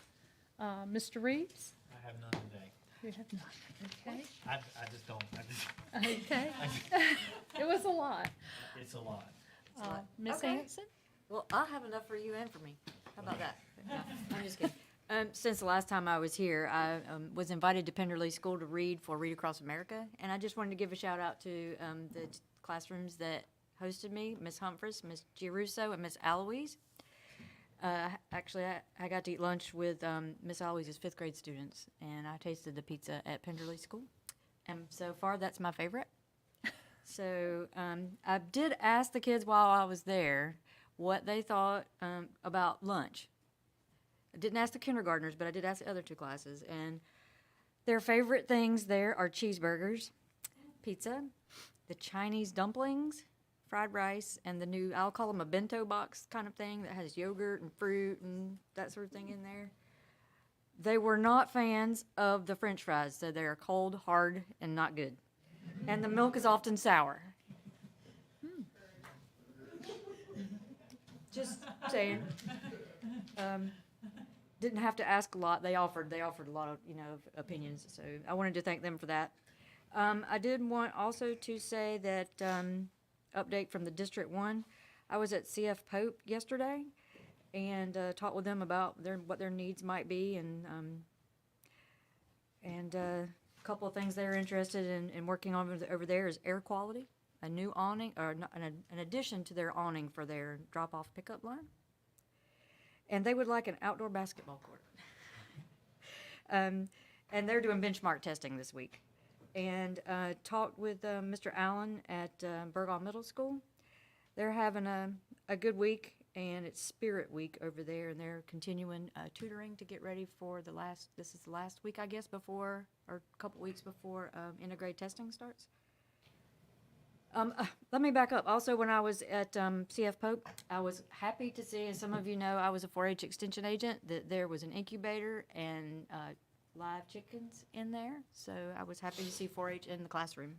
Mr. Reeves? I have none today. You have none, okay. I just don't, I just. Okay. It was a lot. It's a lot. Ms. Okay. Hanson? Well, I'll have enough for you and for me. How about that? No, I'm just kidding. Since the last time I was here, I was invited to Penderley School to read for Read Across America, and I just wanted to give a shout out to the classrooms that hosted me, Miss Humphreys, Miss Giarusso, and Miss Aloise. Actually, I got to eat lunch with Miss Aloise's 5th grade students, and I tasted the pizza at Penderley School, and so far that's my favorite. So I did ask the kids while I was there what they thought about lunch. I didn't ask the kindergartners, but I did ask the other 2 classes, and their favorite things there are cheeseburgers, pizza, the Chinese dumplings, fried rice, and the new, I'll call them a bento box kind of thing that has yogurt and fruit and that sort of thing in there. They were not fans of the French fries, so they are cold, hard, and not good. And the milk is often sour. Just saying. Didn't have to ask a lot. They offered a lot of, opinions. So I wanted to thank them for that. I did want also to say that, update from the District 1. I was at CF Pope yesterday and talked with them about what their needs might be, and a couple of things they're interested in working on over there is air quality, a new awning, or an addition to their awning for their drop-off pickup line. And they would like an outdoor basketball court. And they're doing benchmark testing this week. And talked with Mr. Allen at Burgaw Middle School. They're having a good week, and it's Spirit Week over there, and they're continuing tutoring to get ready for this is the last week, I guess, or a couple weeks before integrated testing starts. Let me back up. Also, when I was at CF Pope, I was happy to see, and some of you know I was a 4-H extension agent, that there was an incubator and live chickens in there. So I was happy to see 4-H in the classroom.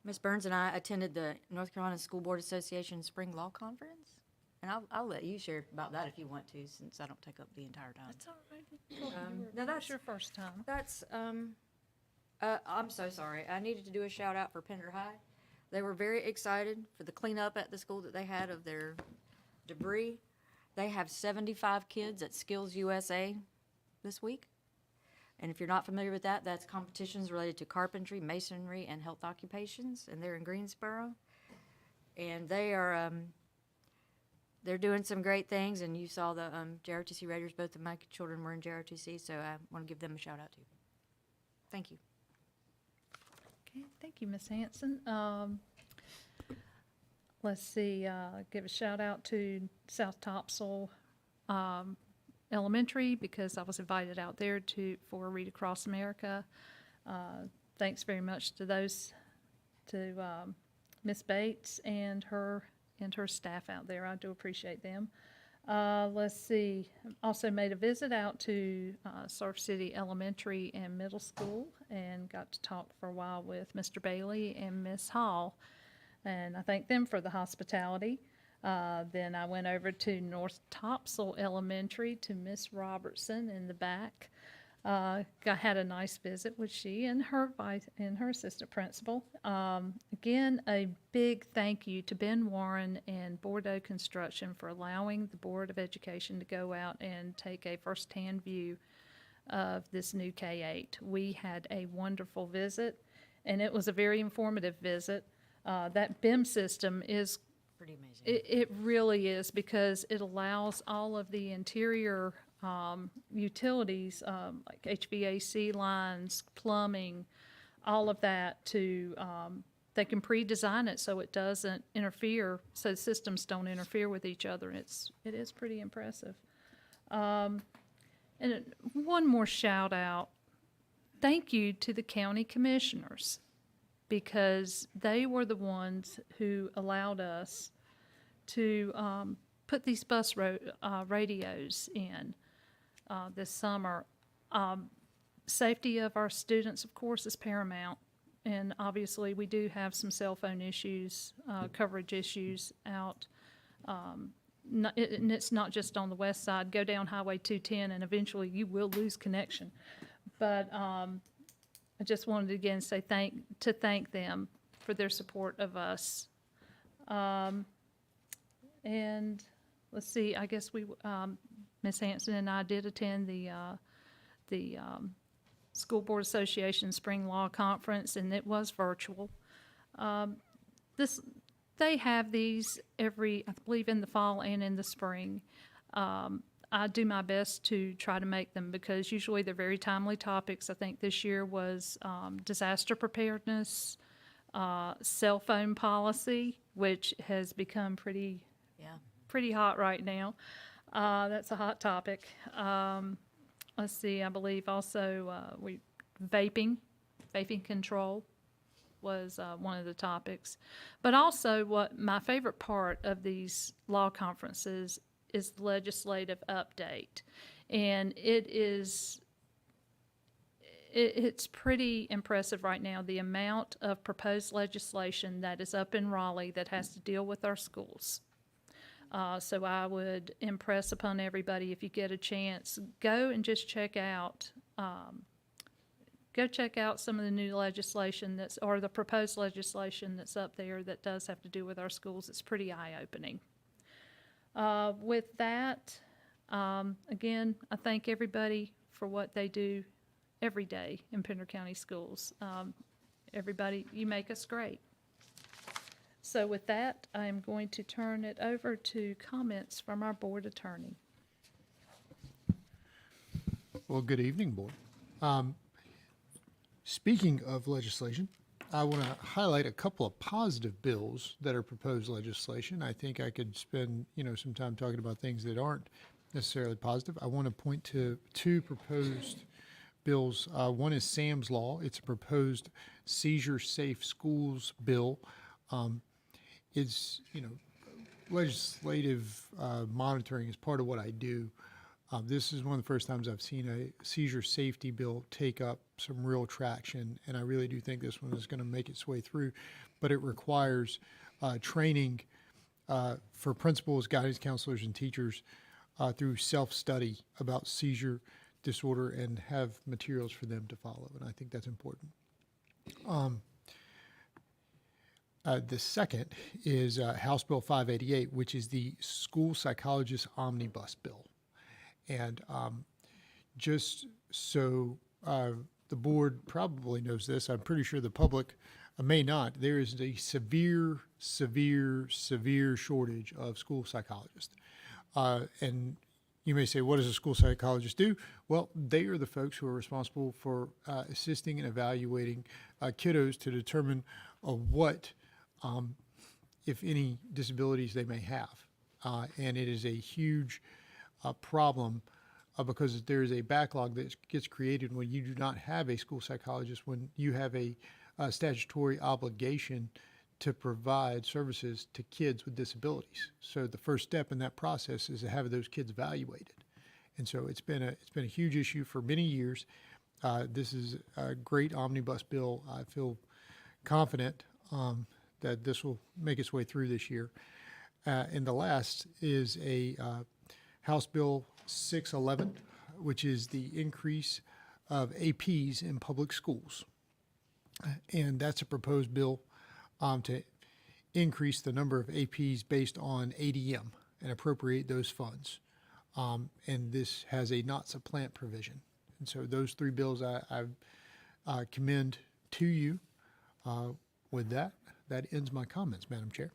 Ms. Burns and I attended the North Carolina School Board Association Spring Law Conference. And I'll let you share about that if you want to, since I don't take up the entire time. That's all right. Now That's your first time. That's, I'm so sorry. I needed to do a shout out for Pender High. They were very excited for the cleanup at the school that they had of their debris. They have 75 kids at Skills USA this week. And if you're not familiar with that, that's competitions related to carpentry, masonry, and health occupations, and they're in Greensboro. And they are, they're doing some great things, and you saw the JROTC Raiders. Both of my children were in JROTC, so I want to give them a shout out too. Thank you. Okay, thank you, Ms. Hanson. Let's see, give a shout out to South Topsail Elementary, because I was invited out there for Read Across America. Thanks very much to Miss Bates and her staff out there. I do appreciate them. Let's see, also made a visit out to Surf City Elementary and Middle School and got to talk for a while with Mr. Bailey and Miss Hall, and I thank them for the hospitality. Then I went over to North Topsail Elementary to Miss Robertson in the back. I had a nice visit with she and her assistant principal. Again, a big thank you to Ben Warren and Bordeaux Construction for allowing the Board of Education to go out and take a firsthand view of this new K-8. We had a wonderful visit, and it was a very informative visit. That BIM system is pretty amazing. It really is, because it allows all of the interior utilities, like HVAC lines, plumbing, all of that to, they can pre-design it so it doesn't interfere, so systems don't interfere with each other. It is pretty impressive. And one more shout out. Thank you to the county commissioners, because they were the ones who allowed us to put these bus radios in this summer. Safety of our students, of course, is paramount. And obviously, we do have some cell phone issues, coverage issues out. And it's not just on the west side. Go down Highway 210, and eventually you will lose connection. But I just wanted to again say thank them for their support of us. And let's see, I guess Ms. Hanson and I did attend the School Board Association Spring Law Conference, and it was virtual. They have these I believe, in the fall and in the spring. I do my best to try to make them, because usually they're very timely topics. I think this year was disaster preparedness, cell phone policy, which has become pretty hot right now. That's a hot topic. Let's see, I believe also vaping control was one of the topics. But also, what my favorite part of these law conferences is the legislative update. And it's pretty impressive right now, the amount of proposed legislation that is up in Raleigh that has to deal with our schools. So I would impress upon everybody, if you get a chance, go and just check out some of the new legislation or the proposed legislation that's up there that does have to do with our schools. It's pretty eye-opening. With that, again, I thank everybody for what they do every day in Pender County Schools. Everybody, you make us great. So with that, I am going to turn it over to comments from our board attorney. Well, good evening, board. Speaking of legislation, I want to highlight a couple of positive bills that are proposed legislation. I think I could spend, some time talking about things that aren't necessarily positive. I want to point to two proposed bills. One is Sam's Law. It's a proposed seizure-safe schools bill. It's, legislative monitoring is part of what I do. This is one of the first times I've seen a seizure safety bill take up some real traction, and I really do think this one is going to make its way through. But it requires training for principals, guidance counselors, and teachers through self-study about seizure disorder, and have materials for them to follow, and I think that's important. The second is House Bill 588, which is the school psychologist omnibus bill. And just so the board probably knows this, I'm pretty sure the public may not, there is a severe shortage of school psychologists. And you may say, what does a school psychologist do? Well, they are the folks who are responsible for assisting and evaluating kiddos to determine what, if any, disabilities they may have. And it is a huge problem because there is a backlog that gets created when you do not have a school psychologist, when you have a statutory obligation to provide services to kids with disabilities. So the first step in that process is to have those kids evaluated. And so it's been a huge issue for many years. This is a great omnibus bill. I feel confident that this will make its way through this year. And the last is a House Bill 611, which is the increase of APs in public schools. And that's a proposed bill to increase the number of APs based on ADM and appropriate those funds. And this has a not supplant provision. And so those three bills I commend to you. With that ends my comments, Madam Chair.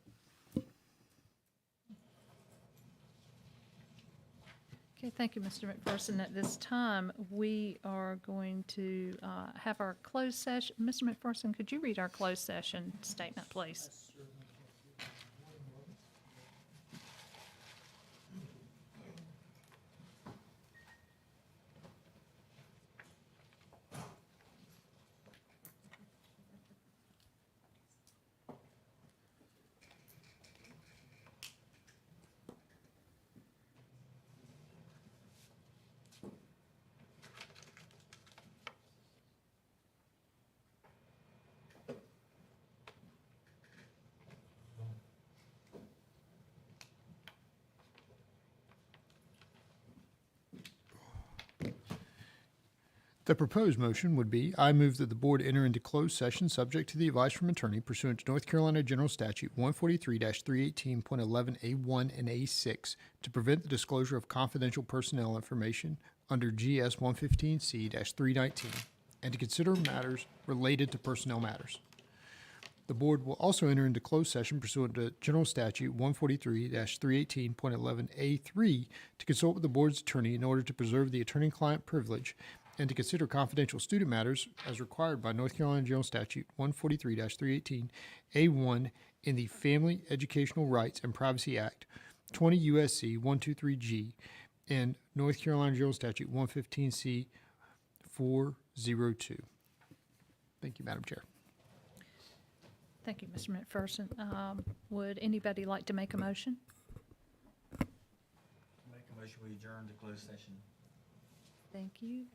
Okay, thank you, Mr. McPherson. At this time, we are going to have our closed session. Mr. McPherson, could you read our closed session statement, please? The proposed motion would be, I move that the board enter into closed session subject to the advice from attorney pursuant to North Carolina General Statute 143-318.11 and A6 to prevent the disclosure of confidential personnel information under GS 115C-319 and to consider matters related to personnel matters. The board will also enter into closed session pursuant to General Statute 143-318.11A3 to consult with the board's attorney in order to preserve the attorney-client privilege and to consider confidential student matters as required by North Carolina General Statute 143-318A1 in the Family Educational Rights and Privacy Act, 20 U.S.C. 123G, and North Carolina General Statute 115C 402. Thank you, Madam Chair. Thank you, Mr. McPherson. Would anybody like to make a motion? Make a motion, we adjourn to closed session. Thank you.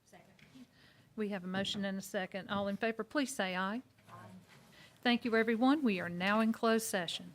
Second. We have a motion and a second. All in favor, please say aye. Aye. Thank you, everyone. We are now in closed session.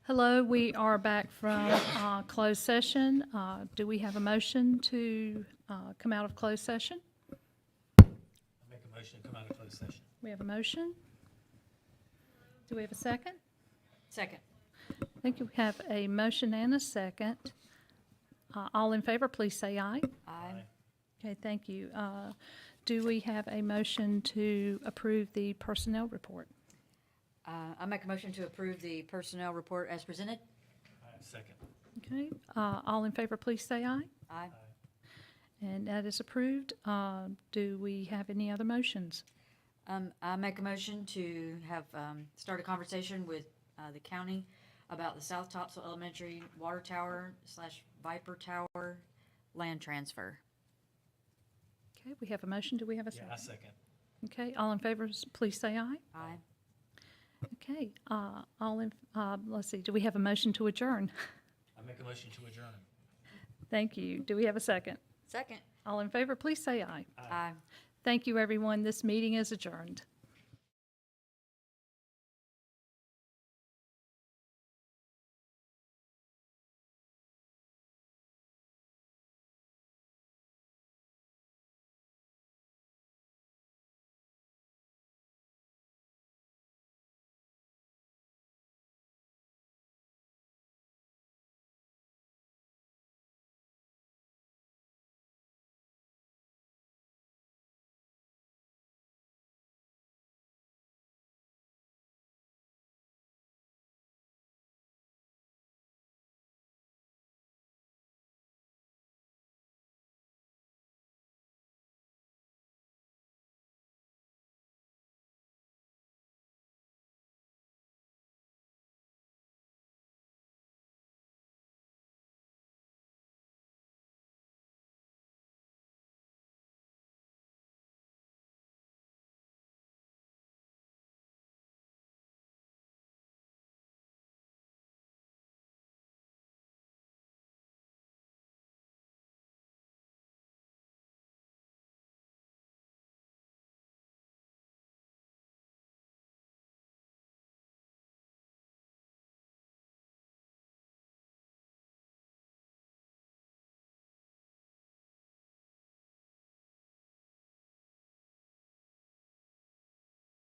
Hello, we are back from closed session. Do we have a motion to come out of closed session? Make a motion to come out of closed session. We have a motion. Do we have a second? Second. I think we have a motion and a second. All in favor, please say aye. Aye. Okay, thank you. Do we have a motion to approve the personnel report? I make a motion to approve the personnel report as presented. Second. Okay, all in favor, please say aye. Aye. And that is approved. Do we have any other motions? I make a motion to have, start a conversation with the county about the South Topsail Elementary Water Tower / Viper Tower land transfer. Okay, we have a motion. Do we have a second? Yeah, I second. Okay, all in favor, please say aye. Aye. Okay, let's see, do we have a motion to adjourn? I make a motion to adjourn. Thank you. Do we have a second? Second. All in favor, please say aye. Aye. Thank you, everyone. This meeting is adjourned.